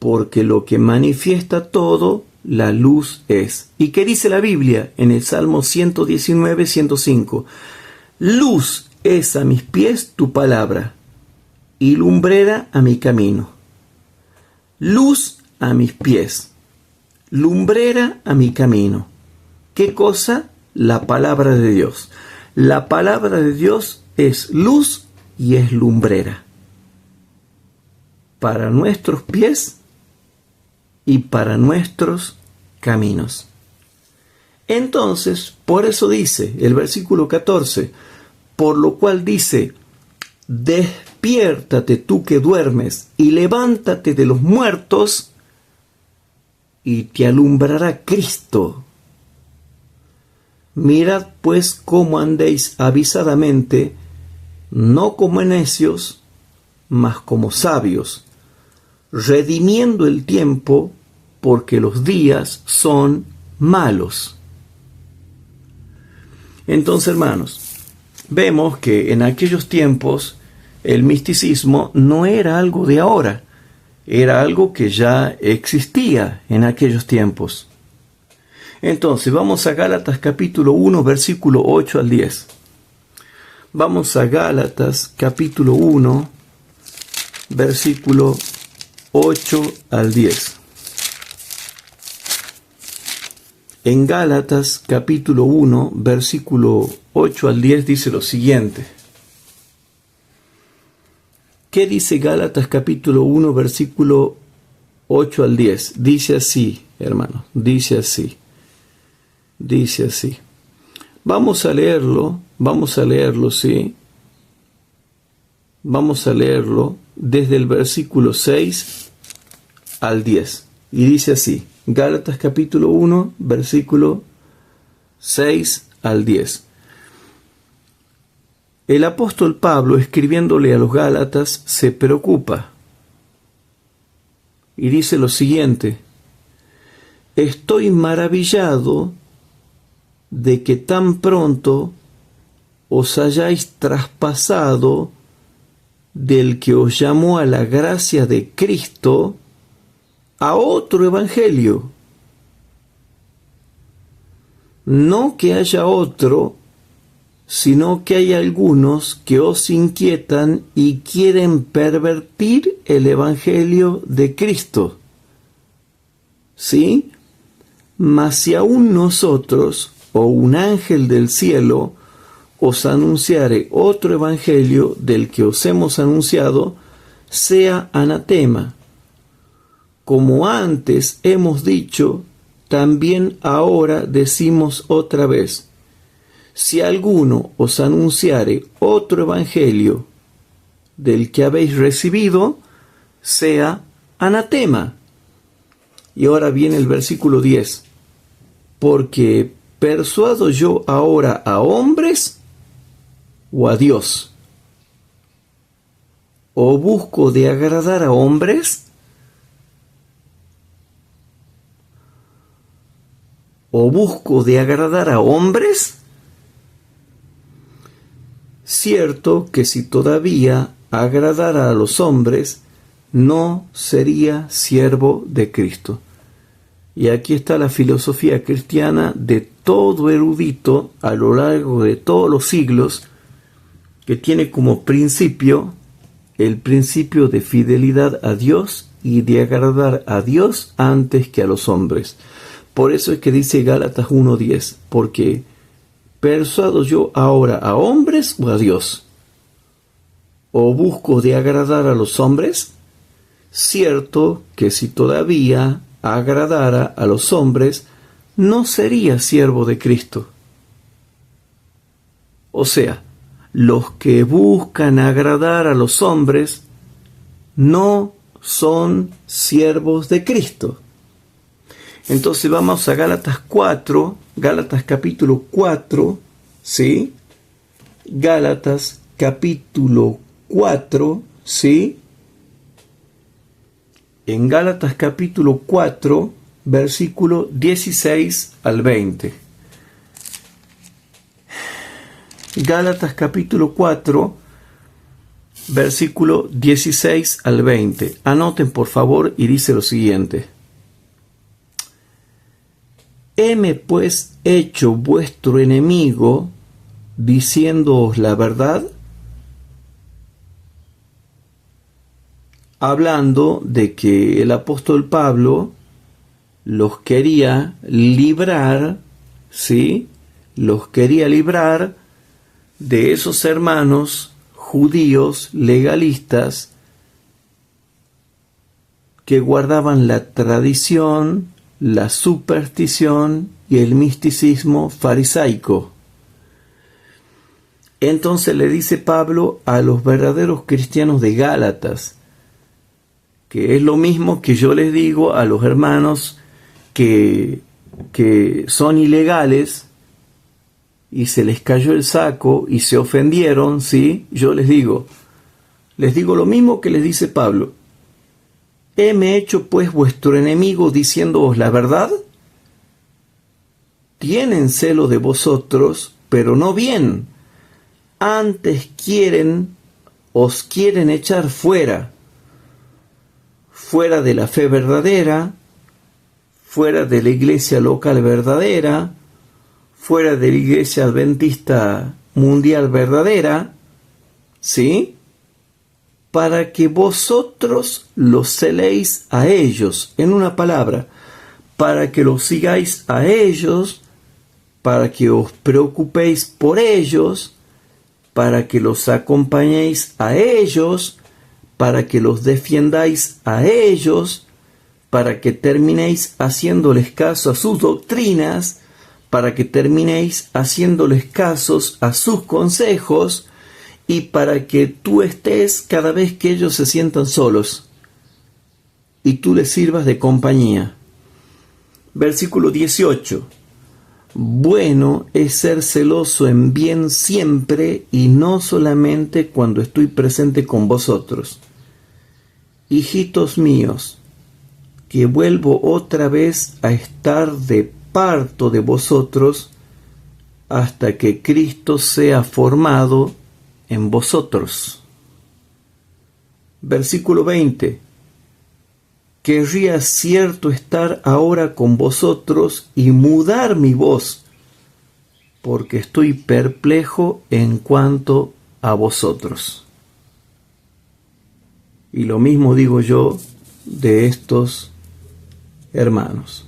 porque lo que manifiesta todo, la luz es. ¿Y qué dice la Biblia en el Salmo 119, 105? Luz es a mis pies tu palabra y lumbrera a mi camino. Luz a mis pies, lumbrera a mi camino. ¿Qué cosa? La palabra de Dios. La palabra de Dios es luz y es lumbrera para nuestros pies y para nuestros caminos. Entonces, por eso dice el versículo 14, por lo cual dice, despiértate tú que duermes y levántate de los muertos y te alumbrará Cristo. Mirad pues cómo andéis avisadamente, no como necios, mas como sabios, redimiendo el tiempo, porque los días son malos. Entonces, hermanos, vemos que en aquellos tiempos el misticismo no era algo de ahora, era algo que ya existía en aquellos tiempos. Entonces, vamos a Gálatas capítulo 1, versículo 8 al 10. Vamos a Gálatas capítulo 1, versículo 8 al 10. En Gálatas capítulo 1, versículo 8 al 10 dice lo siguiente. ¿Qué dice Gálatas capítulo 1, versículo 8 al 10? Dice así, hermano, dice así. Dice así. Vamos a leerlo, ¿sí? Vamos a leerlo desde el versículo 6 al 10. Y dice así, Gálatas capítulo 1, versículo 6 al 10. El apóstol Pablo, escribiéndole a los Gálatas, se preocupa y dice lo siguiente: estoy maravillado de que tan pronto os hayáis traspasado del que os llamó a la gracia de Cristo a otro evangelio. No que haya otro, sino que hay algunos que os inquietan y quieren pervertir el evangelio de Cristo. ¿Sí? Mas si aún nosotros, o un ángel del cielo, os anunciare otro evangelio del que os hemos anunciado, sea anatema. Como antes hemos dicho, también ahora decimos otra vez: si alguno os anunciare otro evangelio del que habéis recibido, sea anatema. Y ahora viene el versículo 10. Porque ¿persuado yo ahora a hombres o a Dios? ¿O busco de agradar a hombres? ¿O busco de agradar a hombres? Cierto que si todavía agradara a los hombres, no sería siervo de Cristo. Y aquí está la filosofía cristiana de todo erudito a lo largo de todos los siglos, que tiene como principio el principio de fidelidad a Dios y de agradar a Dios antes que a los hombres. Por eso es que dice Gálatas 1:10, porque ¿persuado yo ahora a hombres o a Dios? ¿O busco de agradar a los hombres? Cierto que si todavía agradara a los hombres, no sería siervo de Cristo. O sea, los que buscan agradar a los hombres no son siervos de Cristo. Entonces vamos a Gálatas 4, Gálatas capítulo 4, ¿sí? Gálatas capítulo 4, ¿sí? En Gálatas capítulo 4, versículo 16 al 20. Gálatas capítulo 4, versículo 16 al 20. Anoten por favor y dice lo siguiente. Heme pues hecho vuestro enemigo, diciéndoos la verdad. Hablando de que el apóstol Pablo los quería librar, ¿sí? Los quería librar de esos hermanos judíos legalistas que guardaban la tradición, la superstición y el misticismo farisaico. Entonces le dice Pablo a los verdaderos cristianos de Gálatas, que es lo mismo que yo les digo a los hermanos que son ilegales y se les cayó el saco y se ofendieron, ¿sí? Yo les digo lo mismo que les dice Pablo. ¿Heme hecho pues vuestro enemigo diciéndoos la verdad? Tienen celo de vosotros, pero no bien. Antes os quieren echar fuera de la fe verdadera, fuera de la iglesia local verdadera, fuera de la iglesia adventista mundial verdadera, ¿sí? Para que vosotros los celéis a ellos, en una palabra, para que los sigáis a ellos, para que os preocupéis por ellos, para que los acompañéis a ellos, para que los defiendáis a ellos, para que terminéis haciéndoles caso a sus doctrinas, para que terminéis haciéndoles casos a sus consejos, y para que tú estés cada vez que ellos se sientan solos, y tú les sirvas de compañía. Versículo 18. Bueno es ser celoso en bien siempre, y no solamente cuando estoy presente con vosotros. Hijitos míos, que vuelvo otra vez a estar de parto de vosotros, hasta que Cristo sea formado en vosotros. Versículo 20. Querría cierto estar ahora con vosotros y mudar mi voz, porque estoy perplejo en cuanto a vosotros. Y lo mismo digo yo de estos hermanos.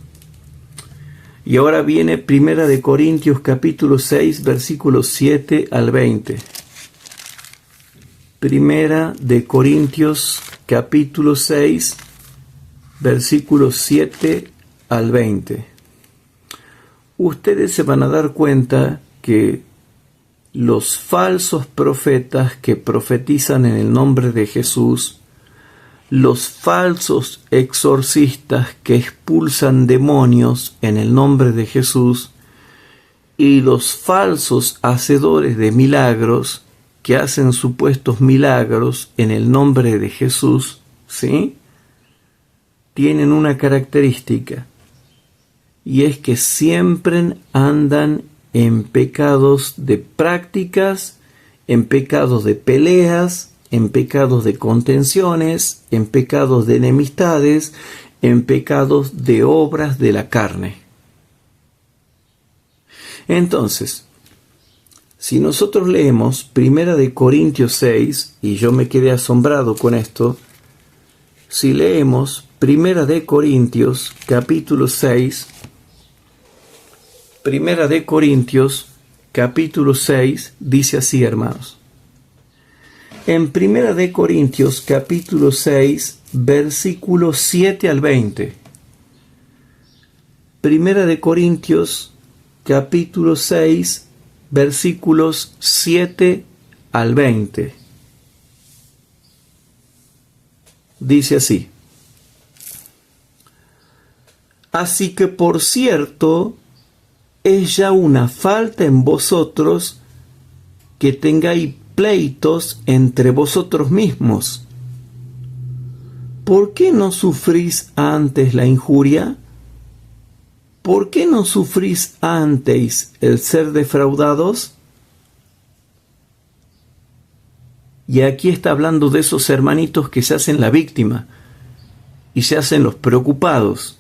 Y ahora viene Primera de Corintios capítulo 6, versículos 7 al 20. Primera de Corintios capítulo 6, versículos 7 al 20. Ustedes se van a dar cuenta que los falsos profetas que profetizan en el nombre de Jesús, los falsos exorcistas que expulsan demonios en el nombre de Jesús, y los falsos hacedores de milagros que hacen supuestos milagros en el nombre de Jesús, ¿sí?, tienen una característica, y es que siempre andan en pecados de prácticas, en pecados de peleas, en pecados de contenciones, en pecados de enemistades, en pecados de obras de la carne. Entonces, si nosotros leemos Primera de Corintios 6, y yo me quedé asombrado con esto, si leemos Primera de Corintios capítulo 6, Primera de Corintios capítulo 6, dice así, hermanos. En Primera de Corintios capítulo 6, versículos 7 al 20. Primera de Corintios capítulo 6, versículos 7 al 20. Dice así. Así que por cierto, es ya una falta en vosotros que tengáis pleitos entre vosotros mismos. ¿Por qué no sufrís antes la injuria? ¿Por qué no sufrís antes el ser defraudados? Y aquí está hablando de esos hermanitos que se hacen la víctima y se hacen los preocupados,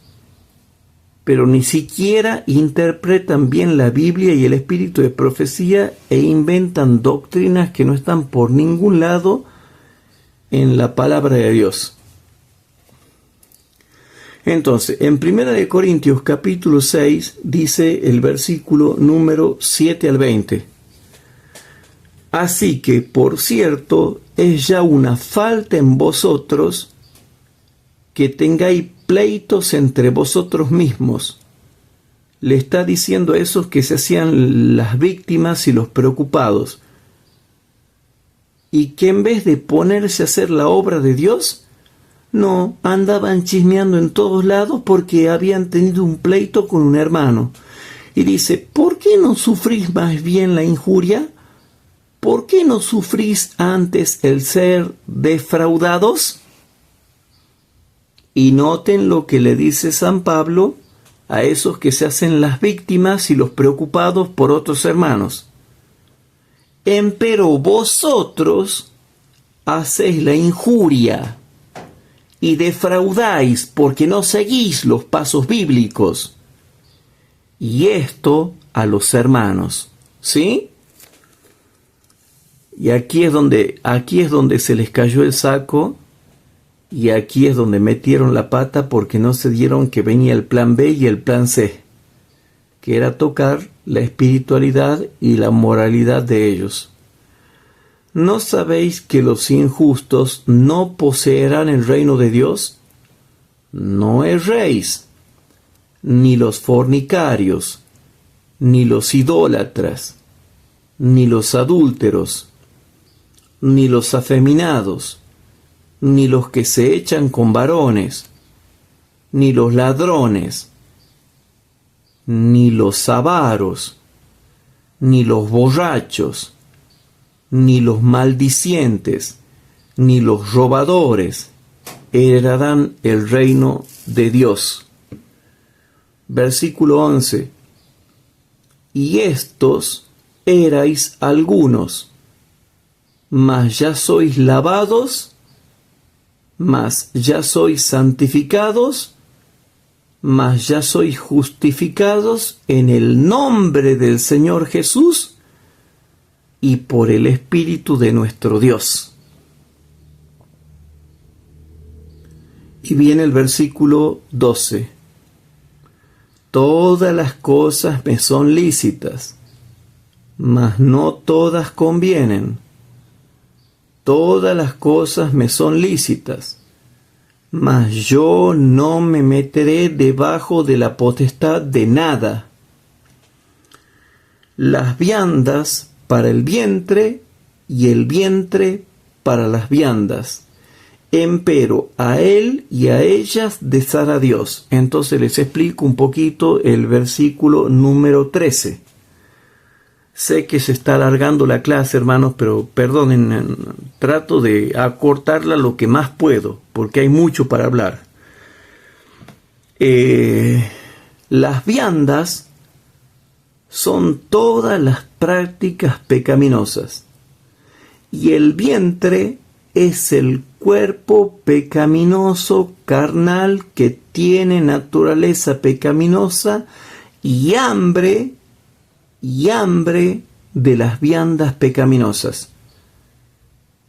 pero ni siquiera interpretan bien la Biblia y el espíritu de profecía e inventan doctrinas que no están por ningún lado en la palabra de Dios. Entonces, en 1 Corintios capítulo 6 dice el versículo número 7 al 20. Así que, por cierto, es ya una falta en vosotros que tengáis pleitos entre vosotros mismos. Le está diciendo a esos que se hacían las víctimas y los preocupados. Y que en vez de ponerse a hacer la obra de Dios, no, andaban chismeando en todos lados porque habían tenido un pleito con un hermano. Y dice, ¿por qué no sufrís más bien la injuria? ¿Por qué no sufrís antes el ser defraudados? Y noten lo que le dice San Pablo a esos que se hacen las víctimas y los preocupados por otros hermanos. Empero vosotros hacéis la injuria y defraudáis porque no seguís los pasos bíblicos. Y esto a los hermanos, ¿sí? Y aquí es donde se les cayó el saco, y aquí es donde metieron la pata porque no se dieron que venía el plan B y el plan C, que era tocar la espiritualidad y la moralidad de ellos. ¿No sabéis que los injustos no poseerán el reino de Dios? No erréis, ni los fornicarios, ni los idólatras, ni los adúlteros, ni los afeminados, ni los que se echan con varones, ni los ladrones, ni los avaros, ni los borrachos, ni los maldicientes, ni los robadores heredarán el reino de Dios. Versículo 11. Y estos erais algunos, mas ya sois lavados, mas ya sois santificados, mas ya sois justificados en el nombre del Señor Jesús y por el Espíritu de nuestro Dios. Y viene el versículo 12. Todas las cosas me son lícitas, mas no todas convienen. Todas las cosas me son lícitas, mas yo no me meteré debajo de la potestad de nada. Las viandas para el vientre y el vientre para las viandas. Empero a él y a ellas deshará Dios. Entonces les explico un poquito el versículo número 13. Sé que se está alargando la clase, hermanos, pero perdonen, trato de acortarla lo que más puedo, porque hay mucho para hablar. Las viandas son todas las prácticas pecaminosas, y el vientre es el cuerpo pecaminoso carnal que tiene naturaleza pecaminosa y hambre de las viandas pecaminosas.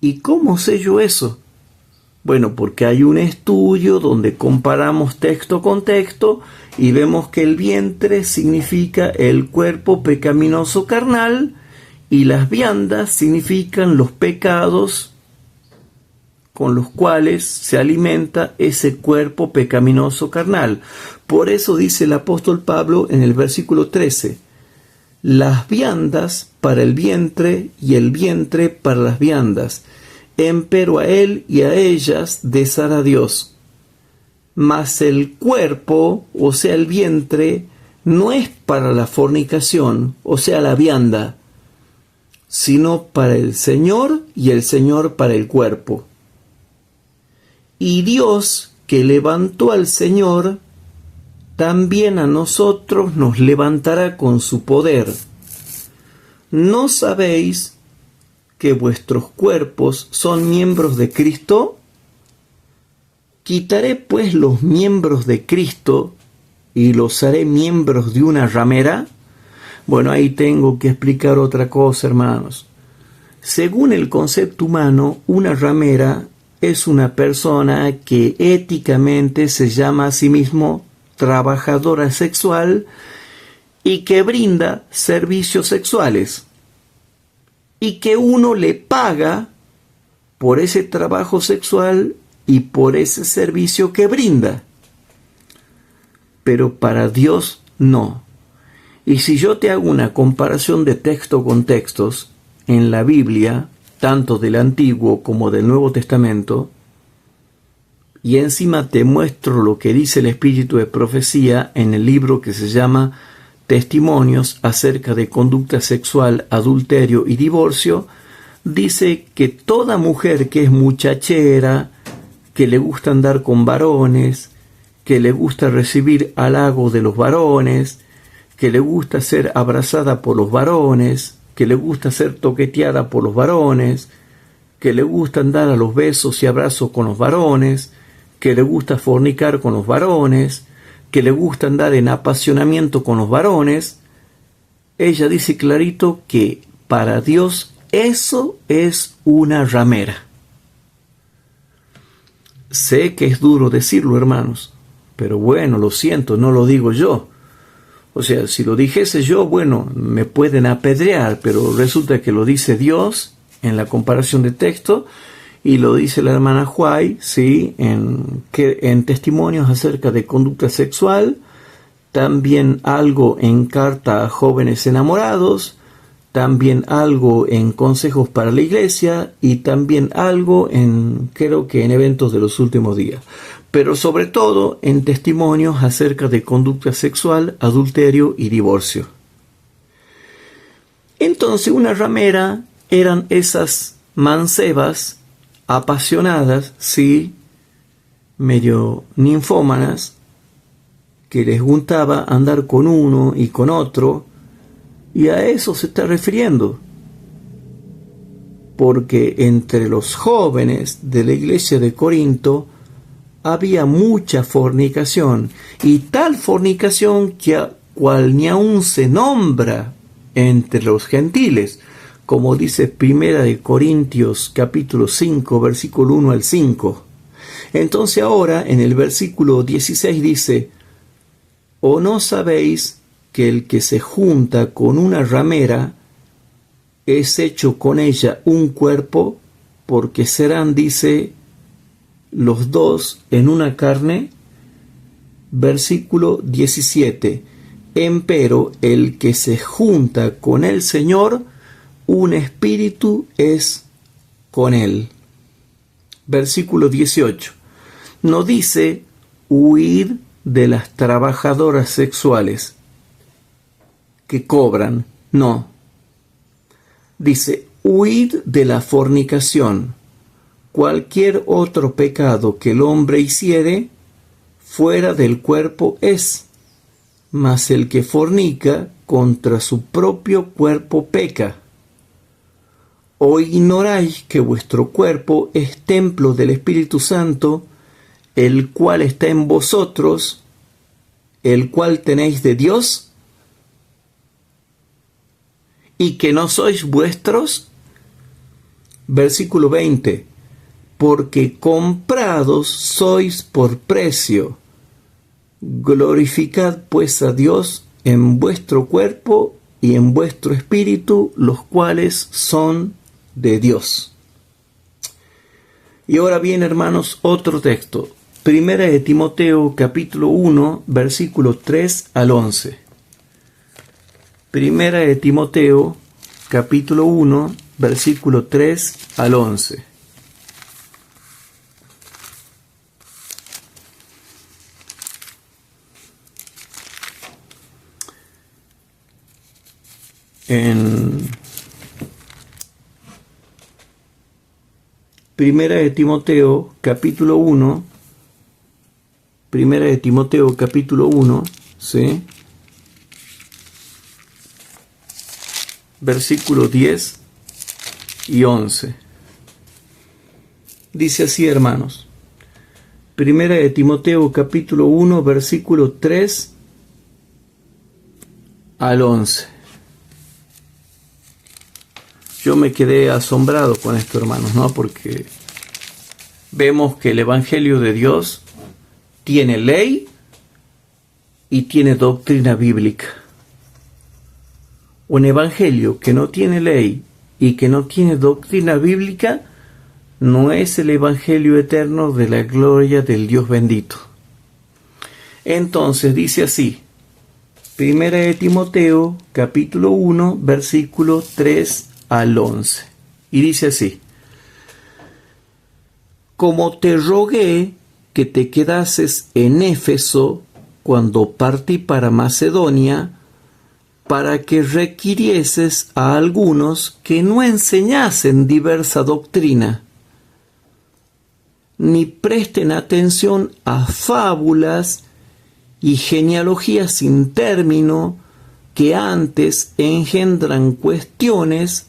¿Y cómo sé yo eso? Bueno, porque hay un estudio donde comparamos texto con texto y vemos que el vientre significa el cuerpo pecaminoso carnal y las viandas significan los pecados con los cuales se alimenta ese cuerpo pecaminoso carnal. Por eso dice el apóstol Pablo en el versículo 13, las viandas para el vientre y el vientre para las viandas, empero a él y a ellas deshará Dios. Mas el cuerpo, o sea el vientre, no es para la fornicación, o sea la vianda, sino para el Señor y el Señor para el cuerpo. Y Dios, que levantó al Señor, también a nosotros nos levantará con su poder. ¿No sabéis que vuestros cuerpos son miembros de Cristo? ¿Quitaré pues los miembros de Cristo y los haré miembros de una ramera? Bueno, ahí tengo que explicar otra cosa, hermanos. Según el concepto humano, una ramera es una persona que éticamente se llama a sí mismo trabajadora sexual y que brinda servicios sexuales y que uno le paga por ese trabajo sexual y por ese servicio que brinda. Pero para Dios no. Y si yo te hago una comparación de texto con textos en la Biblia, tanto del Antiguo como del Nuevo Testamento, y encima te muestro lo que dice el Espíritu de Profecía en el libro que se llama Testimonios acerca de conducta sexual, adulterio y divorcio, dice que toda mujer que es muchachera, que le gusta andar con varones, que le gusta recibir halago de los varones, que le gusta ser abrazada por los varones, que le gusta ser toqueteada por los varones, que le gusta andar a los besos y abrazos con los varones, que le gusta fornicar con los varones, que le gusta andar en apasionamiento con los varones, ella dice clarito que para Dios eso es una ramera. Sé que es duro decirlo, hermanos, pero bueno, lo siento, no lo digo yo. O sea, si lo dijese yo, bueno, me pueden apedrear, pero resulta que lo dice Dios en la comparación de texto y lo dice la hermana Huay, ¿sí? en testimonios acerca de conducta sexual, también algo en carta a jóvenes enamorados, también algo en consejos para la iglesia y también algo creo que en eventos de los últimos días. Pero sobre todo en testimonios acerca de conducta sexual, adulterio y divorcio. Entonces una ramera eran esas mancebas apasionadas, sí, medio ninfómanas, que les gustaba andar con uno y con otro, y a eso se está refiriendo. Porque entre los jóvenes de la iglesia de Corinto había mucha fornicación, y tal fornicación que cual ni aún se nombra entre los gentiles, como dice Primera de Corintios capítulo 5, versículo 1 al 5. Entonces ahora en el versículo 16 dice: ¿O no sabéis que el que se junta con una ramera es hecho con ella un cuerpo? Porque serán, dice, los dos en una carne. Versículo 17. Empero el que se junta con el Señor, un espíritu es con él. Versículo 18. No dice huid de las trabajadoras sexuales que cobran, no. Dice huid de la fornicación. Cualquier otro pecado que el hombre hiciere, fuera del cuerpo es, mas el que fornica contra su propio cuerpo peca. ¿O ignoráis que vuestro cuerpo es templo del Espíritu Santo, el cual está en vosotros, el cual tenéis de Dios, y que no sois vuestros? Versículo 20. Porque comprados sois por precio. Glorificad pues a Dios en vuestro cuerpo y en vuestro espíritu, los cuales son de Dios. Y ahora bien, hermanos, otro texto. Primera de Timoteo capítulo 1, versículos 3 al 11. Primera de Timoteo capítulo 1, versículo 3 al 11. En Primera de Timoteo capítulo 1, Primera de Timoteo capítulo 1, ¿sí? Versículo 10 y 11. Dice así, hermanos. Primera de Timoteo capítulo 1, versículo 3 al 11. Yo me quedé asombrado con esto, hermanos, ¿no? Porque vemos que el Evangelio de Dios tiene ley y tiene doctrina bíblica. Un evangelio que no tiene ley y que no tiene doctrina bíblica no es el evangelio eterno de la gloria del Dios bendito. Entonces dice así, Primera de Timoteo, capítulo 1, versículo 3 al 11. Y dice así: Como te rogué que te quedases en Éfeso cuando partí para Macedonia, para que requirieses a algunos que no enseñasen diversa doctrina, ni presten atención a fábulas y genealogías sin término que antes engendran cuestiones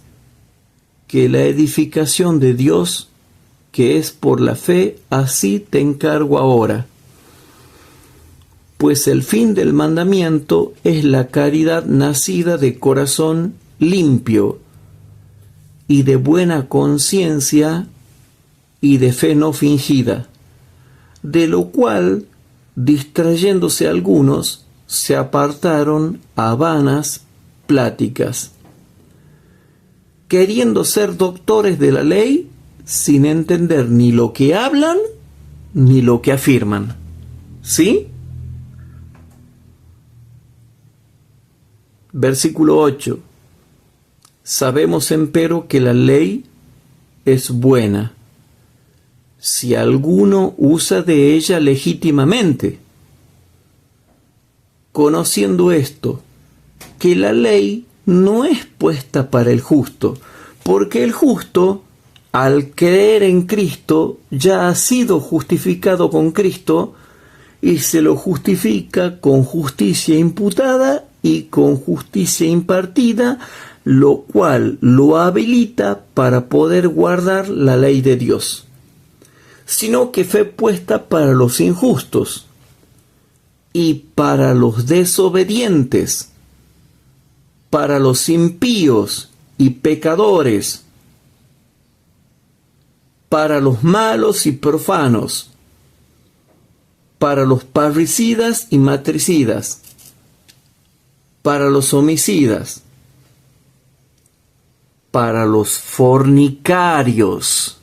que la edificación de Dios, que es por la fe, así te encargo ahora. Pues el fin del mandamiento es la caridad nacida de corazón limpio y de buena conciencia y de fe no fingida, de lo cual, distrayéndose algunos, se apartaron a vanas pláticas, queriendo ser doctores de la ley sin entender ni lo que hablan ni lo que afirman. ¿Sí? Versículo 8. Sabemos empero que la ley es buena, si alguno usa de ella legítimamente, conociendo esto, que la ley no es puesta para el justo, porque el justo, al creer en Cristo, ya ha sido justificado con Cristo, y se lo justifica con justicia imputada y con justicia impartida, lo cual lo habilita para poder guardar la ley de Dios. Sino que fue puesta para los injustos y para los desobedientes, para los impíos y pecadores, para los malos y profanos, para los parricidas y matricidas, para los homicidas, para los fornicarios,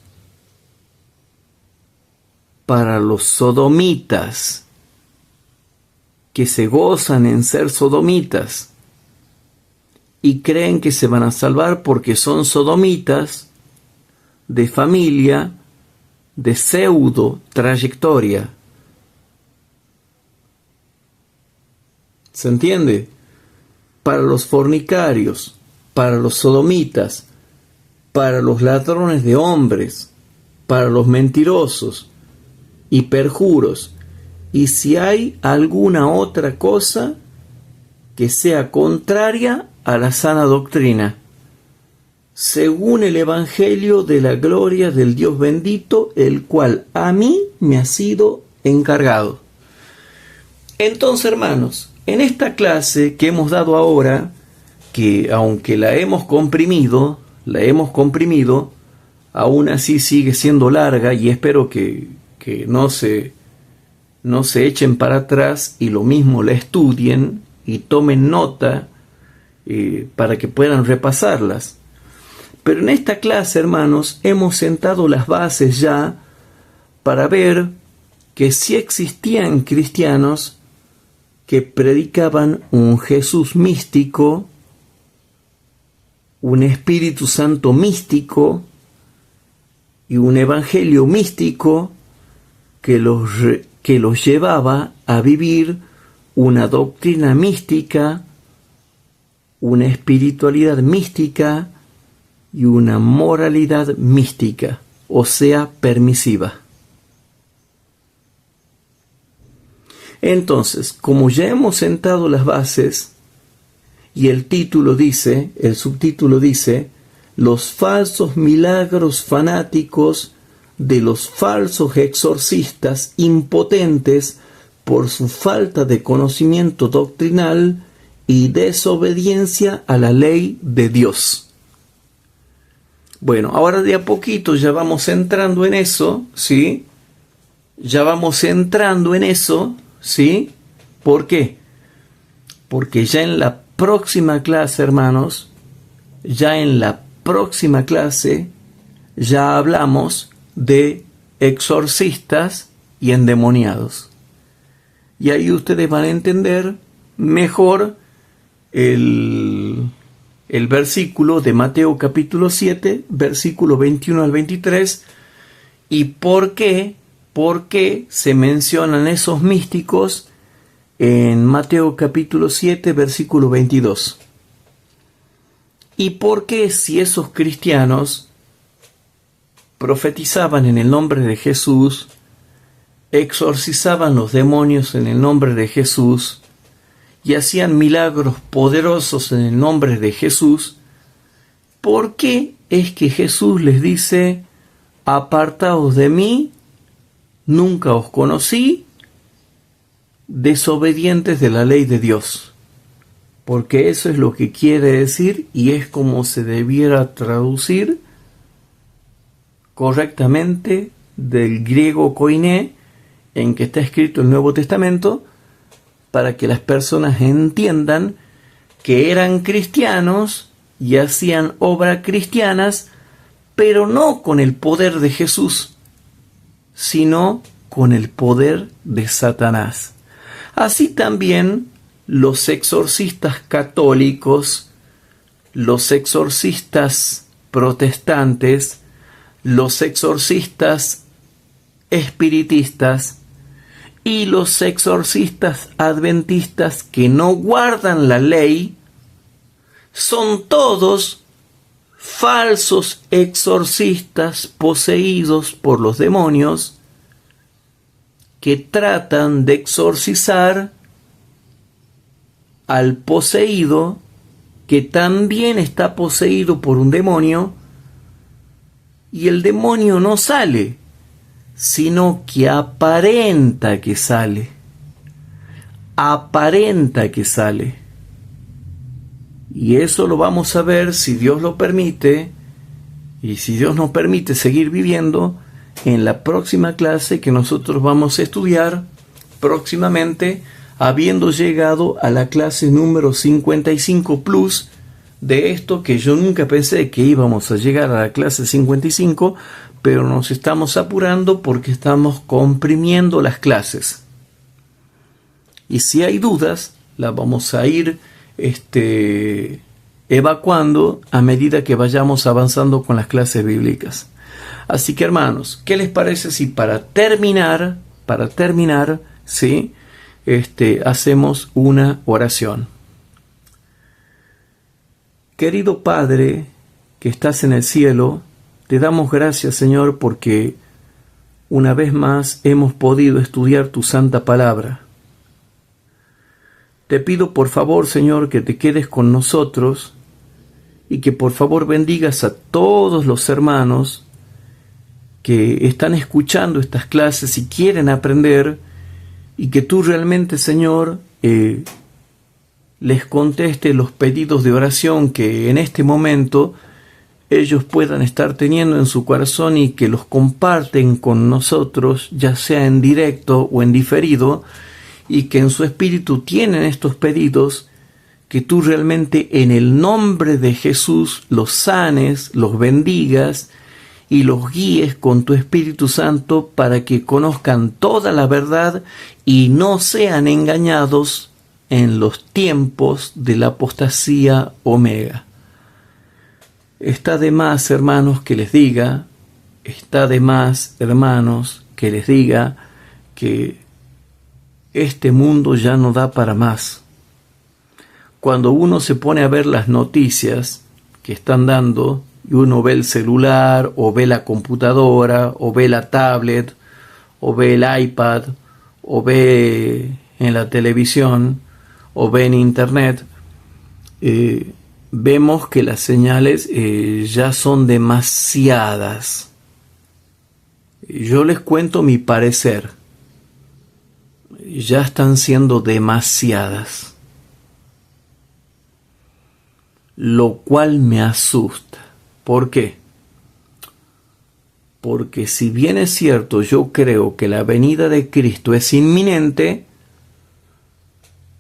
para los sodomitas, que se gozan en ser sodomitas y creen que se van a salvar porque son sodomitas de familia, de pseudo trayectoria. ¿Se entiende? Para los fornicarios, para los sodomitas, para los ladrones de hombres, para los mentirosos y perjuros, y si hay alguna otra cosa que sea contraria a la sana doctrina, según el Evangelio de la gloria del Dios bendito, el cual a mí me ha sido encargado. Entonces, hermanos, en esta clase que hemos dado ahora, que aunque la hemos comprimido, aún así sigue siendo larga, y espero que no se echen para atrás y lo mismo la estudien y tomen nota para que puedan repasarlas. Pero en esta clase, hermanos, hemos sentado las bases ya para ver que sí existían cristianos que predicaban un Jesús místico, un Espíritu Santo místico y un Evangelio místico que los llevaba a vivir una doctrina mística, una espiritualidad mística y una moralidad mística, o sea, permisiva. Entonces, como ya hemos sentado las bases, y el subtítulo dice, los falsos milagros fanáticos de los falsos exorcistas impotentes por su falta de conocimiento doctrinal y desobediencia a la ley de Dios. Bueno, ahora de a poquito ya vamos entrando en eso, ¿sí? Ya vamos entrando en eso, ¿sí? ¿Por qué? Porque ya en la próxima clase, hermanos, ya en la próxima clase ya hablamos de exorcistas y endemoniados. Y ahí ustedes van a entender mejor el versículo de Mateo capítulo 7, versículo 21 al 23, y por qué se mencionan esos místicos en Mateo capítulo 7, versículo 22. Y por qué, si esos cristianos profetizaban en el nombre de Jesús, exorcizaban los demonios en el nombre de Jesús y hacían milagros poderosos en el nombre de Jesús, ¿por qué es que Jesús les dice: apartaos de mí, nunca os conocí, desobedientes de la ley de Dios? Porque eso es lo que quiere decir y es como se debiera traducir correctamente del griego koiné, en que está escrito el Nuevo Testamento, para que las personas entiendan que eran cristianos y hacían obras cristianas, pero no con el poder de Jesús, sino con el poder de Satanás. Así también los exorcistas católicos, los exorcistas protestantes, los exorcistas espiritistas y los exorcistas adventistas que no guardan la ley, son todos falsos exorcistas poseídos por los demonios que tratan de exorcizar al poseído, que también está poseído por un demonio, y el demonio no sale, sino que aparenta que sale. Aparenta que sale. Y eso lo vamos a ver, si Dios lo permite, y si Dios nos permite seguir viviendo, en la próxima clase que nosotros vamos a estudiar próximamente, habiendo llegado a la clase número 55 plus de esto, que yo nunca pensé que íbamos a llegar a la clase 55, pero nos estamos apurando porque estamos comprimiendo las clases. Y si hay dudas, las vamos a ir evacuando a medida que vayamos avanzando con las clases bíblicas. Así que, hermanos, ¿qué les parece si para terminar, ¿sí? Hacemos una oración? Querido Padre, que estás en el cielo, te damos gracias, Señor, porque una vez más hemos podido estudiar tu santa palabra. Te pido por favor, Señor, que te quedes con nosotros y que por favor bendigas a todos los hermanos que están escuchando estas clases y quieren aprender, y que tú realmente, Señor, les conteste los pedidos de oración que en este momento ellos puedan estar teniendo en su corazón y que los comparten con nosotros, ya sea en directo o en diferido, y que en su espíritu tienen estos pedidos, que tú realmente en el nombre de Jesús los sanes, los bendigas y los guíes con tu Espíritu Santo para que conozcan toda la verdad y no sean engañados en los tiempos de la apostasía omega. Está de más, hermanos, que les diga, que este mundo ya no da para más. Cuando uno se pone a ver las noticias que están dando, y uno ve el celular, o ve la computadora, o ve la tablet, o ve el iPad, o ve en la televisión, o ve en internet, vemos que las señales ya son demasiadas. Yo les cuento mi parecer. Ya están siendo demasiadas. Lo cual me asusta. ¿Por qué? Porque si bien es cierto, yo creo que la venida de Cristo es inminente,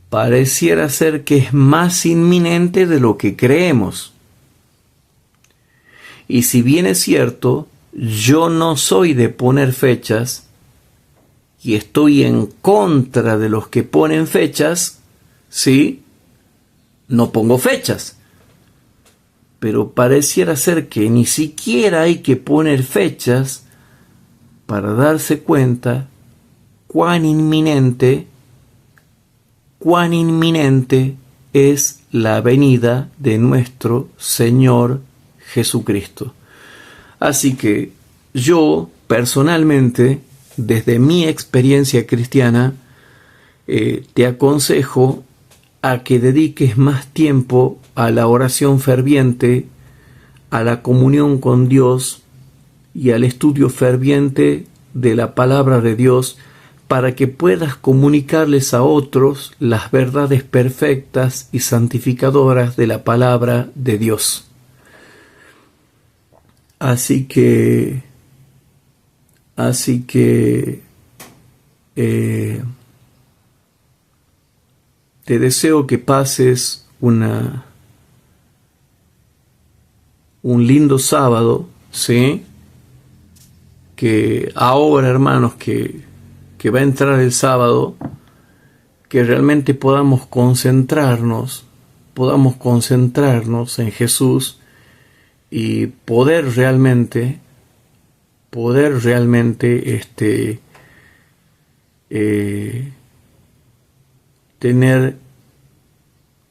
pareciera ser que es más inminente de lo que creemos. Y si bien es cierto, yo no soy de poner fechas, y estoy en contra de los que ponen fechas, ¿sí? No pongo fechas. Pero pareciera ser que ni siquiera hay que poner fechas para darse cuenta cuán inminente es la venida de nuestro Señor Jesucristo. Así que yo, personalmente, desde mi experiencia cristiana, te aconsejo a que dediques más tiempo a la oración ferviente, a la comunión con Dios y al estudio ferviente de la palabra de Dios, para que puedas comunicarles a otros las verdades perfectas y santificadoras de la palabra de Dios. Así que te deseo que pases un lindo sábado, ¿sí? Que ahora, hermanos, que va a entrar el sábado, que realmente podamos concentrarnos en Jesús y poder realmente tener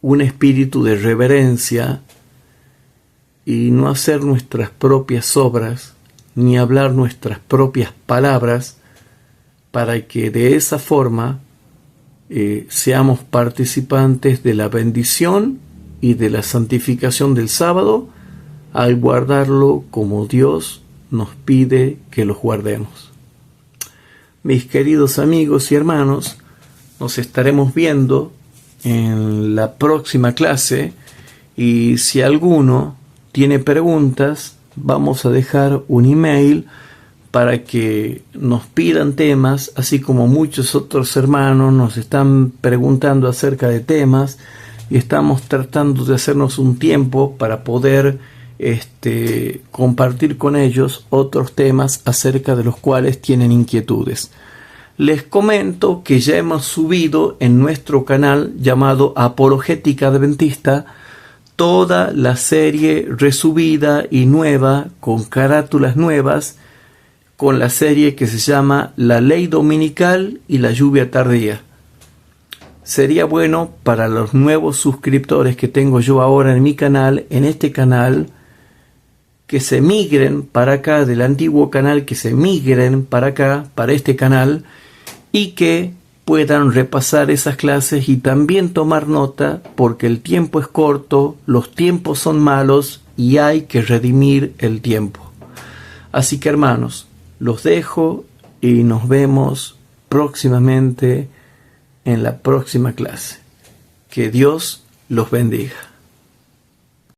un espíritu de reverencia y no hacer nuestras propias obras ni hablar nuestras propias palabras, para que de esa forma seamos participantes de la bendición y de la santificación del sábado, al guardarlo como Dios nos pide que los guardemos. Mis queridos amigos y hermanos, nos estaremos viendo en la próxima clase, y si alguno tiene preguntas, vamos a dejar un email para que nos pidan temas, así como muchos otros hermanos nos están preguntando acerca de temas, y estamos tratando de hacernos un tiempo para poder compartir con ellos otros temas acerca de los cuales tienen inquietudes. Les comento que ya hemos subido en nuestro canal llamado Apologética Adventista toda la serie resubida y nueva, con carátulas nuevas, con la serie que se llama La Ley Dominical y la Lluvia Tardía. Sería bueno para los nuevos suscriptores que tengo yo ahora en mi canal, en este canal, que se migren para acá, del antiguo canal, que se migren para acá, para este canal, y que puedan repasar esas clases y también tomar nota, porque el tiempo es corto, los tiempos son malos y hay que redimir el tiempo. Así que, hermanos, los dejo y nos vemos próximamente en la próxima clase. Que Dios los bendiga.